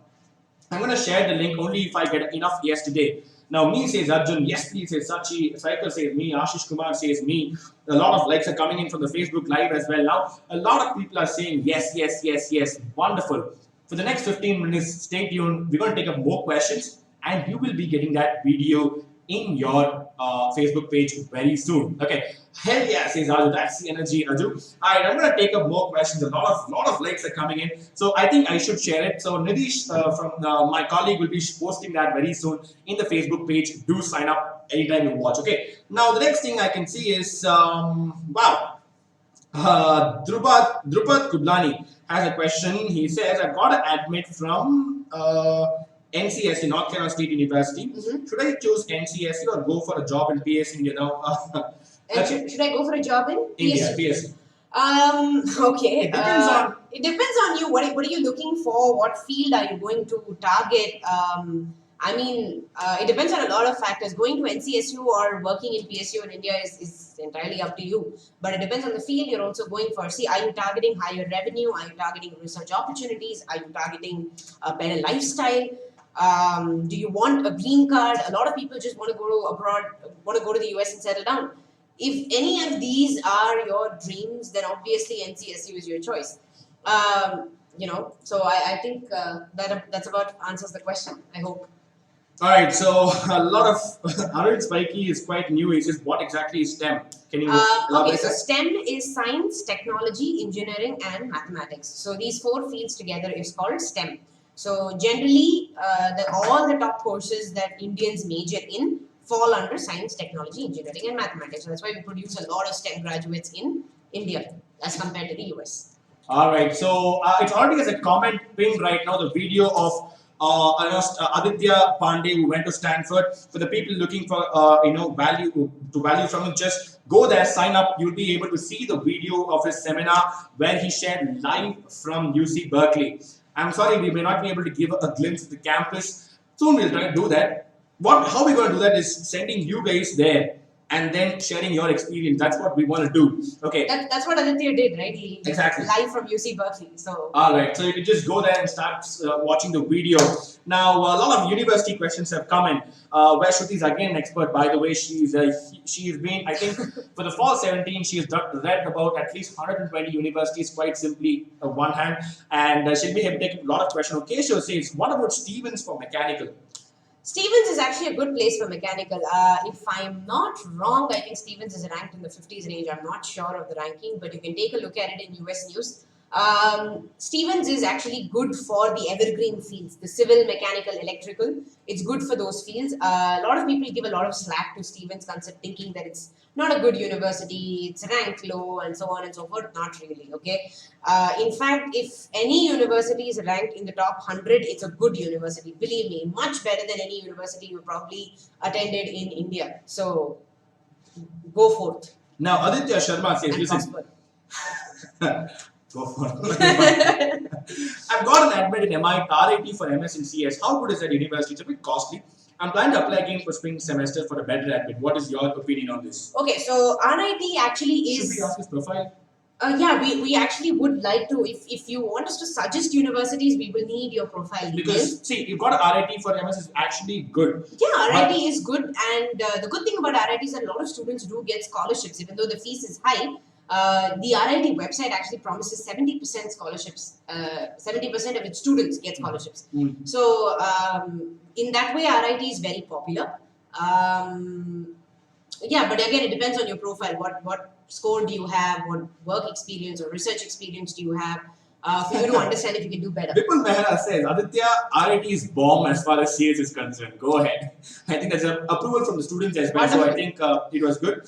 I'm going to share the link only if I get enough yes today. Now, me says Arjun, yes please says Sachi, Cycle says me, Ashish Kumar says me. A lot of likes are coming in from the Facebook Live as well. Now, a lot of people are saying yes, yes, yes, yes. Wonderful. For the next 15 minutes, stay tuned. We're going to take up more questions and you will be getting that video in your Facebook page very soon. Okay. Hell yeah, says Raju. That's the energy, Raju. Alright, I'm gonna take up more questions. A lot of likes are coming in. So I think I should share it. So Nidish from my colleague will be posting that very soon in the Facebook page. Do sign up anytime you watch. Okay. Now the next thing I can see is wow. Drupad Kublani has a question. He says, I've got an admit from NCSU, North Carolina State University. Mhm. Should I choose NCSU or go for a job in PS India now? And should I go for a job in India, PSU? PSU. Okay. It depends on. It depends on you. What are you looking for? What field are you going to target? I mean, it depends on a lot of factors. Going to NCSU or working in PSU in India is entirely up to you. But it depends on the field you're also going for. See, are you targeting higher revenue? Are you targeting research opportunities? Are you targeting a better lifestyle? Do you want a green card? A lot of people just want to go to abroad, want to go to the US and settle down. If any of these are your dreams, then obviously NCSU is your choice. So I think that's about answers the question. I hope. All right, so a lot of Arun Spiky is quite new. He says, "What exactly is STEM? Can you Okay, elaborate so that?" STEM is science, technology, engineering, and mathematics. So these four fields together is called STEM. So generally, all the top courses that Indians major in fall under science, technology, engineering, and mathematics. So that's why we produce a lot of STEM graduates in India as compared to the US. All right, so it's already as a comment pinned right now the video of Aditya Pandey who went to Stanford. For the people looking for value from it, just go there, sign up. You'll be able to see the video of his seminar where he shared live from UC Berkeley. I'm sorry, we may not be able to give a glimpse of the campus. Soon we'll try to do that. How we're going to do that is sending you guys there and then sharing your experience. That's what we want to do. Okay. That's what Aditya did, right? He Exactly. live from UC Berkeley. So all right, so you can just go there and start watching the video. Now, a lot of university questions have come in. Where Shruti is again an expert, by the way. She's been, I think, for the fall 17, she has read about at least 120 universities, quite simply, one hand, and she'll be able to take a lot of questions. Okay, so says, what about Stevens for mechanical? Stevens is actually a good place for mechanical. If I'm not wrong, I think Stevens is ranked in the 50s range. I'm not sure of the ranking, but you can take a look at it in US News. Stevens is actually good for the evergreen fields, the civil, mechanical, electrical. It's good for those fields. A lot of people give a lot of slack to Stevens, thinking that it's not a good university, it's ranked low, and so on and so forth. Not really, okay? In fact, if any university is ranked in the top 100, it's a good university. Believe me, much better than any university you probably attended in India. So, go forth. Now, Aditya Sharma says, And listen. prosper. Go for it. I've got an admit in MI RIT for MS in CS. How good is that university? It's a bit costly. I'm planning to apply again for spring semester for a better admit. What is your opinion on this? Okay, so RIT actually Should is. we ask his profile? Yeah, we actually would like to. If you want us to suggest universities, we will need your profile details. Because see, you've got a RIT for MS is actually good. Yeah, RIT is good, and the good thing about RIT is that a lot of students do get scholarships, even though the fees is high. The RIT website actually promises 70% scholarships. 70% of its students get scholarships. Mm. So in that way, RIT is very popular. Yeah, but again, it depends on your profile. What score do you have? What work experience or research experience do you have? For you to understand if you can do better. Vipul Mehra says, Aditya, RIT is bomb as far as CS is concerned. Go ahead. I think there's an approval from the students as well. So I think it was good.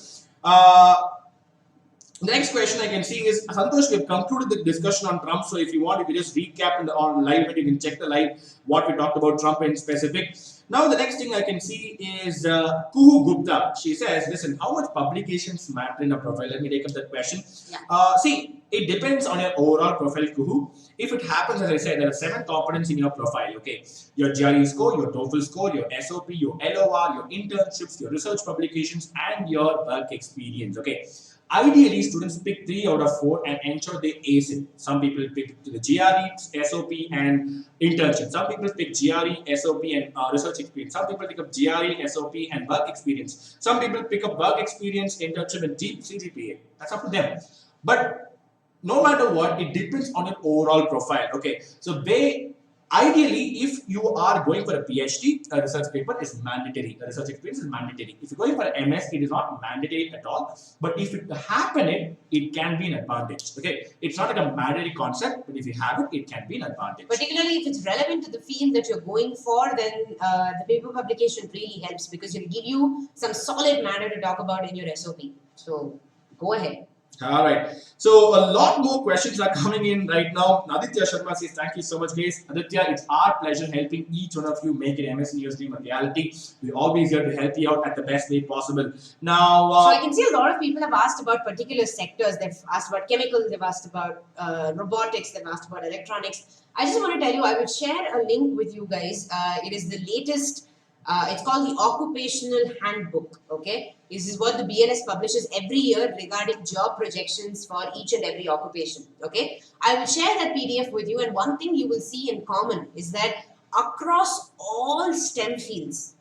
The next question I can see is, Santosh, we've concluded the discussion on Trump. So if you want, you can just recap on live and you can check the live what we talked about Trump in specific. Now, the next thing I can see is Kuhu Gupta. She says, listen, how much publications matter in a profile? Let me take up that question. Yeah. See, it depends on your overall profile, Kuhu. If it happens, as I said, there are 7 components in your profile, okay? Your GRE score, your TOEFL score, your SOP, your LOR, your internships, your research publications, and your work experience, okay? Ideally, students pick 3 out of 4 and ensure they ace it. Some people pick the GRE, SOP, and internship. Some people pick GRE, SOP, and research experience. Some people pick up GRE, SOP, and work experience. Some people pick up work experience, internship, and deep CGPA. That's up to them. But no matter what, it depends on your overall profile. Okay, so ideally, if you are going for a PhD, a research paper is mandatory. A research experience is mandatory. If you're going for an MS, it is not mandatory at all. But if it happen, it can be an advantage. Okay, it's not like a mandatory concept, but if you have it, it can be an advantage. Particularly if it's relevant to the field that you're going for, then the paper publication really helps because it'll give you some solid matter to talk about in your SOP. So go ahead. All right. So a lot more questions are coming in right now. Aditya Sharma says, thank you so much, guys. Aditya, it's our pleasure helping each one of you make an MS in your dream a reality. We're always here to help you out at the best way possible. Now, so I can see a lot of people have asked about particular sectors. They've asked about chemicals, they've asked about robotics, they've asked about electronics. I just want to tell you, I will share a link with you guys. It is the latest. It's called the Occupational Handbook. Okay, this is what the BLS publishes every year regarding job projections for each and every occupation. Okay, I will share that PDF with you, and one thing you will see in common is that across all STEM fields,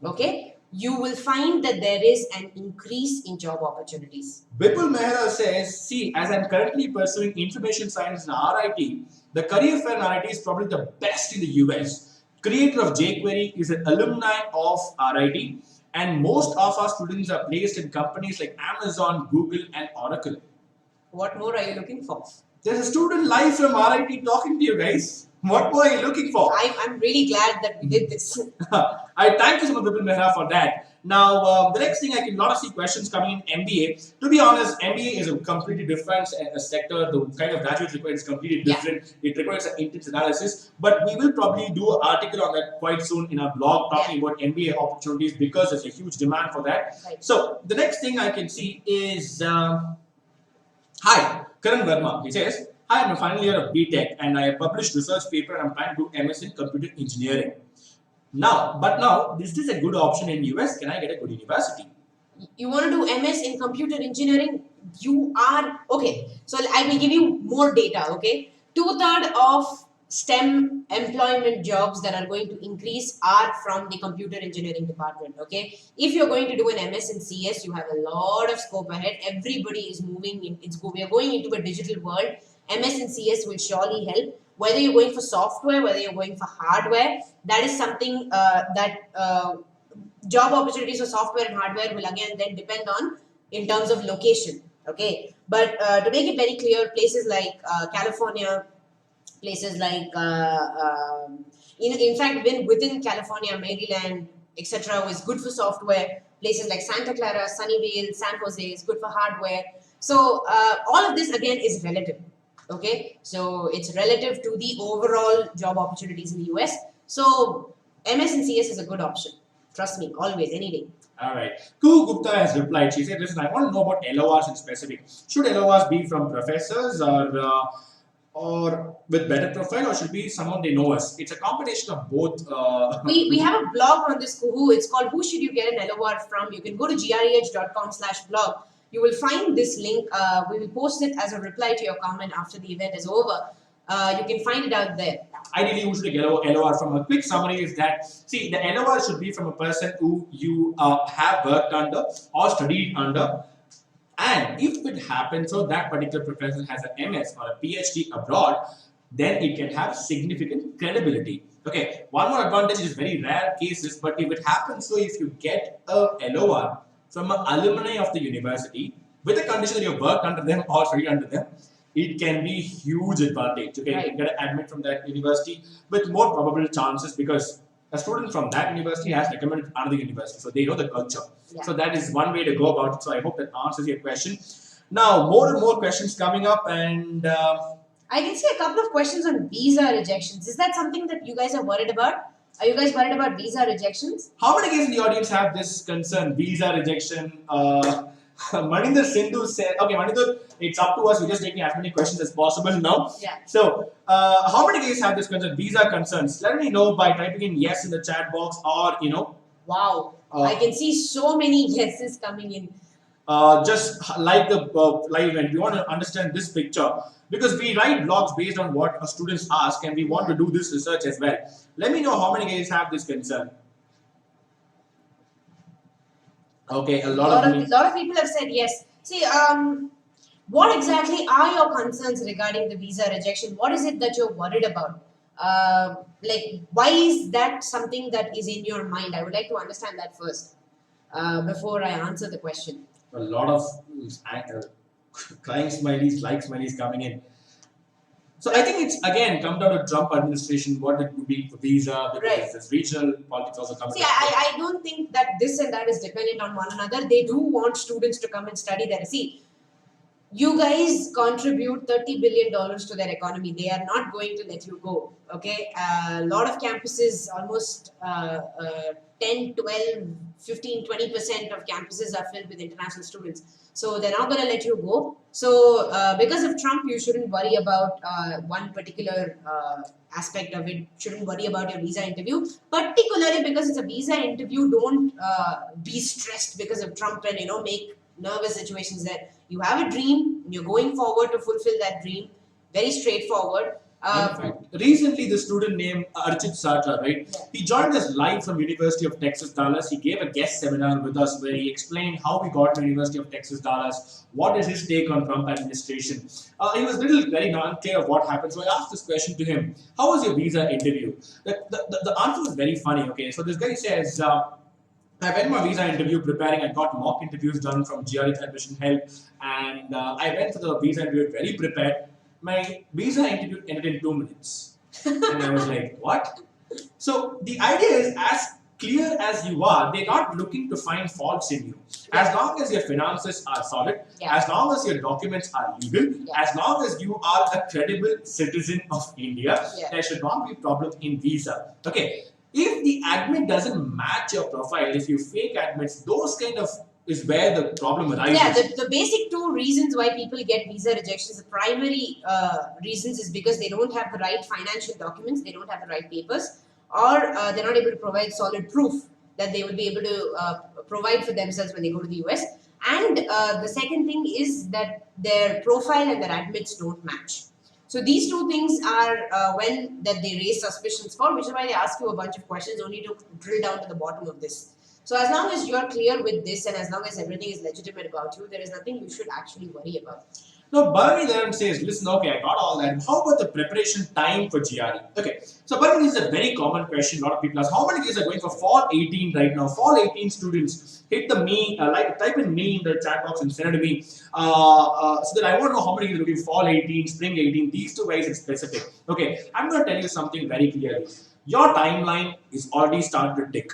okay, you will find that there is an increase in job opportunities. Vipul Mehra says, see, as I'm currently pursuing information science in RIT, the career fair in RIT is probably the best in the US. Creator of jQuery is an alumni of RIT, and most of our students are placed in companies like Amazon, Google, and Oracle. What more are you looking for? There's a student live from RIT talking to you guys. What more are you looking for? I'm really glad that we did this. I thank you so much, Vipul Mehra, for that. Now, the next thing I can lot of see questions coming in MBA. To be honest, MBA is a completely different sector. The kind of graduate required is completely different. It requires an intense analysis. But we will probably do an article on that quite soon in our blog talking about MBA opportunities because there's a huge demand for that. Right. So the next thing I can see is hi, Karan Verma. He says, hi, I'm a final year of BTech and I published research paper and I'm planning to do MS in computer engineering. Now, is this a good option in US? Can I get a good university? You want to do MS in computer engineering? You are okay. So I will give you more data. Okay, 2/3 of STEM employment jobs that are going to increase are from the computer engineering department. Okay, if you're going to do an MS in CS, you have a lot of scope ahead. Everybody is moving in. We are going into a digital world. MS and CS will surely help. Whether you're going for software, whether you're going for hardware, that is something job opportunities for software and hardware will again then depend on in terms of location. Okay, but to make it very clear, places like California, places like in fact within California, Maryland, etc. is good for software. Places like Santa Clara, Sunnyvale, San Jose is good for hardware. So all of this again is relative. Okay, so it's relative to the overall job opportunities in the US. So MS and CS is a good option. Trust me, always, any day. All right. Ku Gupta has replied. She said, listen, I want to know about LORs in specific. Should LORs be from professors or with better profile, or should be someone they know us? It's a combination of both. We have a blog on this Kuhu. It's called Who Should You Get an LOR From? You can go to greedge.com/blog. You will find this link. We will post it as a reply to your comment after the event is over. You can find it out there. Ideally, you should get a LOR from. A quick summary is that, see, the LOR should be from a person who you have worked under or studied under. And if it happens so that particular professor has an MS or a PhD abroad, then it can have significant credibility. Okay, one more advantage is very rare cases, but if it happens, so if you get a LOR from an alumni of the university, with the condition that you worked under them or studied under them, it can be huge advantage. Okay, Right. you can get an admit from that university with more probable chances because a student from that university has recommended another university, so they know the culture. Yeah. So that is one way to go about it. So I hope that answers your question. Now, more and more questions coming up, and I can see a couple of questions on visa rejections. Is that something that you guys are worried about? Are you guys worried about visa rejections? How many guys in the audience have this concern? Visa rejection. Maninder Sindhu said, okay, Maninder, it's up to us. We're just taking as many questions as possible now. Yeah. So, how many guys have this concern? Visa concerns. Let me know by typing in yes in the chat box, or Wow. I can see so many yeses coming in. just like the live event. We want to understand this picture because we write blogs based on what students ask, and we want to do this research as well. Let me know how many guys have this concern. Okay, a lot of people have said yes. See, what exactly are your concerns regarding the visa rejection? What is it that you're worried about? Like, why is that something that is in your mind? I would like to understand that first before I answer the question. A lot of crying smileys, like smileys coming in. So I think it's again come down to Trump administration, what it would be for visa, because Right. this regional politics also comes. See, I don't think that this and that is dependent on one another. They do want students to come and study there. See, you guys contribute $30 billion to their economy. They are not going to let you go. Okay. A lot of campuses, almost 10, 12, 15, 20% of campuses are filled with international students. So they're not going to let you go. So because of Trump, you shouldn't worry about one particular aspect of it. Shouldn't worry about your visa interview. Particularly because it's a visa interview, don't be stressed because of Trump and make nervous situations there. You have a dream, you're going forward to fulfill that dream. Very straightforward. Recently, the student named Archit Satra, right? Yeah. He joined us live from University of Texas, Dallas. He gave a guest seminar with us where he explained how we got to University of Texas, Dallas. What is his take on Trump administration? He was very unclear of what happened. So I asked this question to him: how was your visa interview? The answer was very funny. Okay, so this guy says. I went my visa interview preparing. I got mock interviews done from GREedge Admission Help, and I went for the visa interview very prepared. My visa interview ended in 2 minutes, and I was like, "What?" So the idea is, as clear as you are, they're not looking to find faults in you. As long as your finances are solid, Yeah. as long as your documents are legal, Yeah. as long as you are a credible citizen of India, Yeah. there should not be problem in visa. Okay. If the admit doesn't match your profile, if you fake admits, those kind of is where the problem arises. Yeah, the basic two reasons why people get visa rejections, the primary reasons is because they don't have the right financial documents, they don't have the right papers, or they're not able to provide solid proof that they will be able to provide for themselves when they go to the US. And the second thing is that their profile and their admits don't match. So these two things are when that they raise suspicions for, which is why they ask you a bunch of questions only to drill down to the bottom of this. So as long as you're clear with this and as long as everything is legitimate about you, there is nothing you should actually worry about. Now, Barney then says, listen, okay, I got all that. How about the preparation time for GRE? Okay, so Barney, this is a very common question. A lot of people ask, how many kids are going for Fall 18 right now? Fall 18 students, hit the me, type in me in the chat box and send it to me. So that I want to know how many kids are looking Fall 18, Spring 18, these two guys in specific. Okay, I'm going to tell you something very clearly. Your timeline is already started to tick.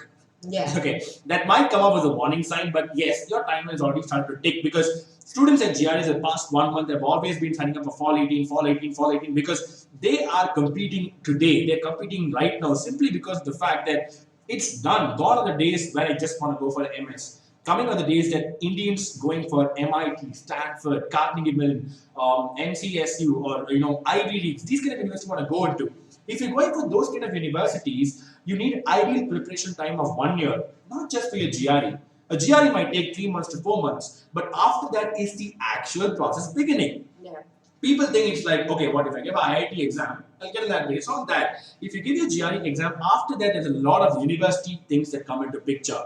Yeah. Okay, that might come up as a warning sign, but yes, your timeline is already started to tick because students at GREs the past 1 month have always been signing up for Fall 18, Fall 18, Fall 18 because they are competing today. They're competing right now simply because of the fact that it's done. Gone are the days where I just want to go for an MS. Coming are the days that Indians going for MIT, Stanford, Carnegie Mellon, MCSU, or Ivy Leagues, these kind of universities want to go into. If you're going for those kind of universities, you need ideal preparation time of 1 year, not just for your GRE. A GRE might take 3 months to 4 months, but after that is the actual process beginning. Yeah. People think it's like, okay, what if I give an IIT exam? I'll get that way. It's not that. If you give your GRE exam, after that, there's a lot of university things that come into picture.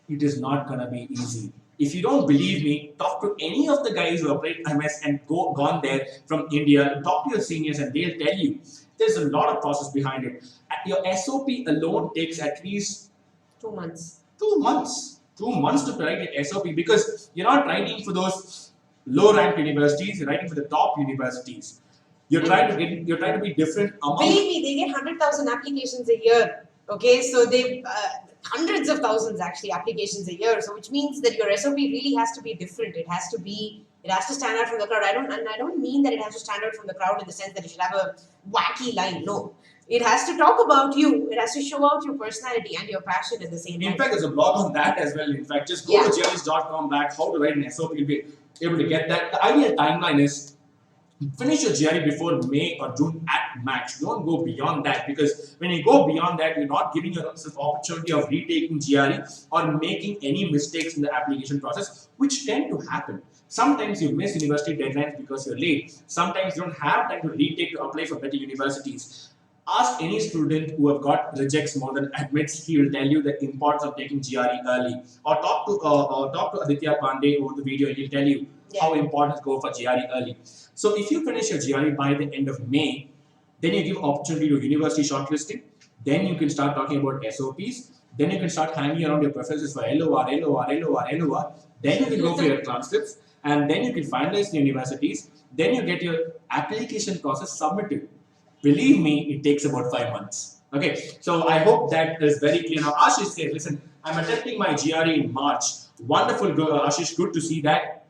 It is not going to be easy. If you don't believe me, talk to any of the guys who have played MS and gone there from India. Talk to your seniors and they'll tell you. There's a lot of process behind it. Your SOP alone takes at least 2 months. 2 months. 2 months to write an SOP because you're not writing for those low-ranked universities. You're writing for the top universities. You're trying to be different among. Believe me, they get 100,000 applications a year. Okay, so they hundreds of thousands actually applications a year. So which means that your SOP really has to be different. It has to stand out from the crowd. I don't mean that it has to stand out from the crowd in the sense that it should have a wacky line. No. It has to talk about you. It has to show out your personality and your passion at the same time. In fact, there's a blog on that as well. In fact, just go Yeah. to GREedge.com back, how to write an SOP, you'll be able to get that. The ideal timeline is finish your GRE before May or June at max. Don't go beyond that, because when you go beyond that, you're not giving yourself opportunity of retaking GRE or making any mistakes in the application process, which tend to happen. Sometimes you miss university deadlines because you're late. Sometimes you don't have time to retake to apply for better universities. Ask any student who have got rejects more than admits. He will tell you the importance of taking GRE early. Or talk to Aditya Pandey over the video, and he'll tell you how important is go for GRE early. So if you finish your GRE by the end of May, then you give opportunity to university shortlisting. Then you can start talking about SOPs. Then you can start hanging around your professors for LOR, LOR, LOR, LOR. Then you can go for your transcripts, and then you can finalize the universities. Then you get your application process submitted. Believe me, it takes about 5 months. Okay, so I hope that is very clear. Now, Ashish says, listen, I'm attempting my GRE in March. Wonderful, Ashish, good to see that.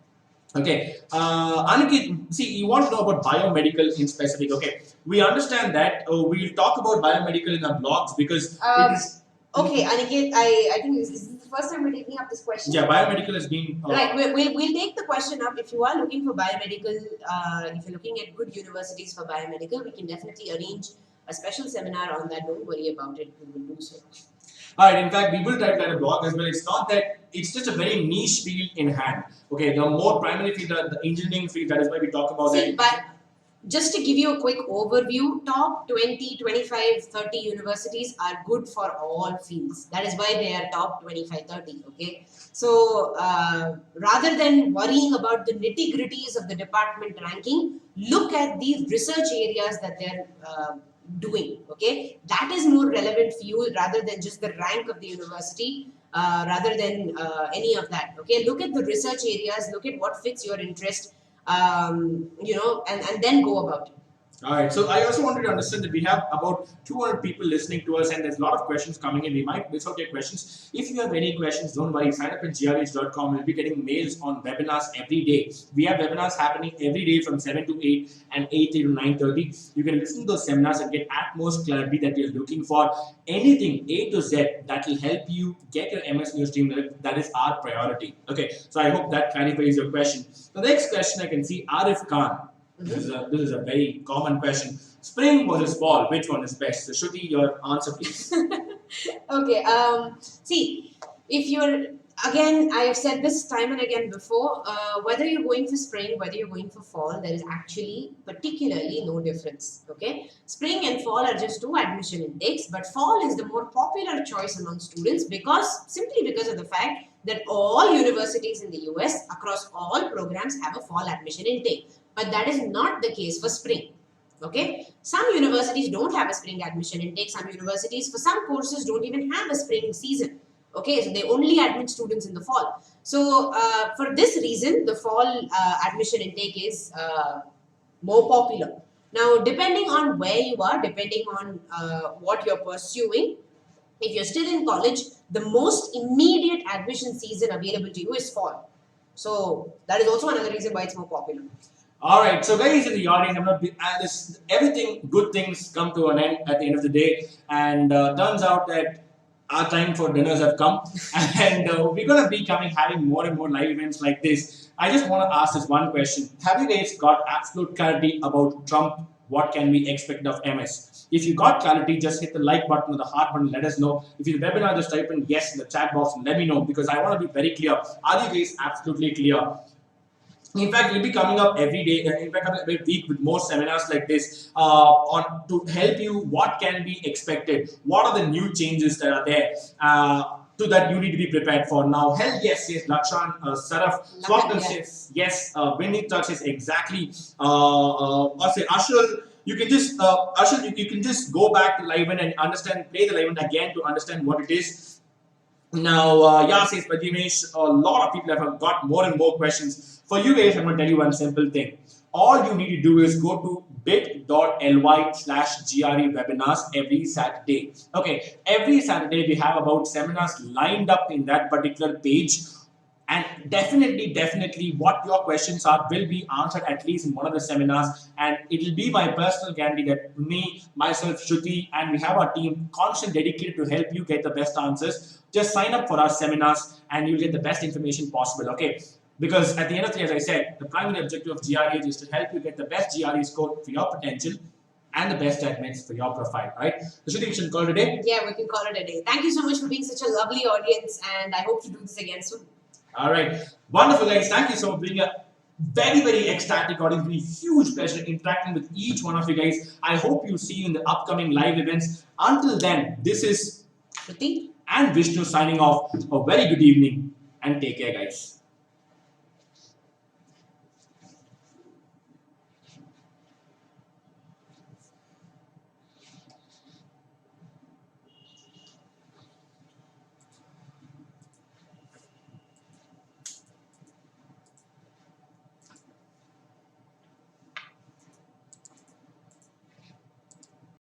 Okay, Aniket, see, you want to know about biomedical in specific. Okay, we understand that we'll talk about biomedical in our blogs because it is. Okay, Aniket, I think this is the first time we're taking up this question. Yeah, biomedical has been. Right, we'll take the question up. If you are looking for biomedical, if you're looking at good universities for biomedical, we can definitely arrange a special seminar on that. Don't worry about it, we will do so. Alright, in fact, we will try to write a blog as well. It's not that, it's just a very niche field in hand. Okay, the more primary field, the engineering field, that is why we talk about See, that. but just to give you a quick overview, top 20, 25, 30 universities are good for all fields. That is why they are top 25, 30. Okay. So rather than worrying about the nitty gritties of the department ranking, look at the research areas that they're doing. Okay. That is more relevant for you rather than just the rank of the university. Rather than any of that. Okay. Look at the research areas, look at what fits your interest. And then go about it. All right. So I also wanted to understand that we have about 200 people listening to us, and there's a lot of questions coming in. We might miss out your questions. If you have any questions, don't worry. Sign up at GREedge.com. We'll be getting mails on webinars every day. We have webinars happening every day from 7 to 8 and 8 to 9:30. You can listen to those seminars and get utmost clarity that you're looking for. Anything A to Z that will help you get your MS News team. That is our priority. Okay. So I hope that clarifies your question. The next question I can see, Arif Khan. This is a very common question. Spring versus fall, which one is best? So Shruti, your answer please. Okay. See, if you're again, I have said this time and again before. Whether you're going for spring, whether you're going for fall, there is actually particularly no difference. Okay. Spring and fall are just two admission intakes, but fall is the more popular choice among students simply because of the fact that all universities in the US across all programs have a fall admission intake. But that is not the case for spring. Okay, some universities don't have a spring admission intake. Some universities, for some courses, don't even have a spring season. Okay, so they only admit students in the fall. So for this reason, the fall admission intake is more popular. Now, depending on where you are, depending on what you're pursuing, if you're still in college, the most immediate admission season available to you is fall. So that is also another reason why it's more popular. All right, so guys in the audience, I'm not everything good things come to an end at the end of the day, and turns out that our time for dinners have come, and we're gonna be having more and more live events like this. I just want to ask this one question: have you guys got absolute clarity about Trump? What can we expect of MS? If you got clarity, just hit the like button or the heart button. Let us know. If you webinar, just type in yes in the chat box and let me know, because I want to be very clear. Are you guys absolutely clear? In fact, we'll be coming up every day, in fact, every week with more seminars like this on to help you what can be expected, what are the new changes that are there. To that you need to be prepared for. Now, hell yes, yes, Lakshan, Saraf, Swapnan says yes, Winnie Touch is exactly, or say Ashul, you can just, Ashul, you can just go back to live and understand, play the live again to understand what it is. Now, yeah, says Prajimesh, a lot of people have got more and more questions. For you guys, I'm going to tell you one simple thing. All you need to do is go to bit.ly/GRE webinars every Saturday. Okay, every Saturday we have about seminars lined up in that particular page. And definitely, what your questions are will be answered at least in one of the seminars. And it will be my personal guarantee that me, myself, Shruti, and we have our team constantly dedicated to help you get the best answers. Just sign up for our seminars and you'll get the best information possible, okay? Because at the end of the day, as I said, the primary objective of GREdge is to help you get the best GRE score for your potential and the best admits for your profile, right? So Shruti, we should call it a day? Yeah, we can call it a day. Thank you so much for being such a lovely audience, and I hope to do this again soon. All right. Wonderful, guys. Thank you so much for being a very ecstatic audience. It's been a huge pleasure interacting with each one of you guys. I hope you see you in the upcoming live events. Until then, this is Shruti? and Vishnu signing off. A very good evening and take care, guys.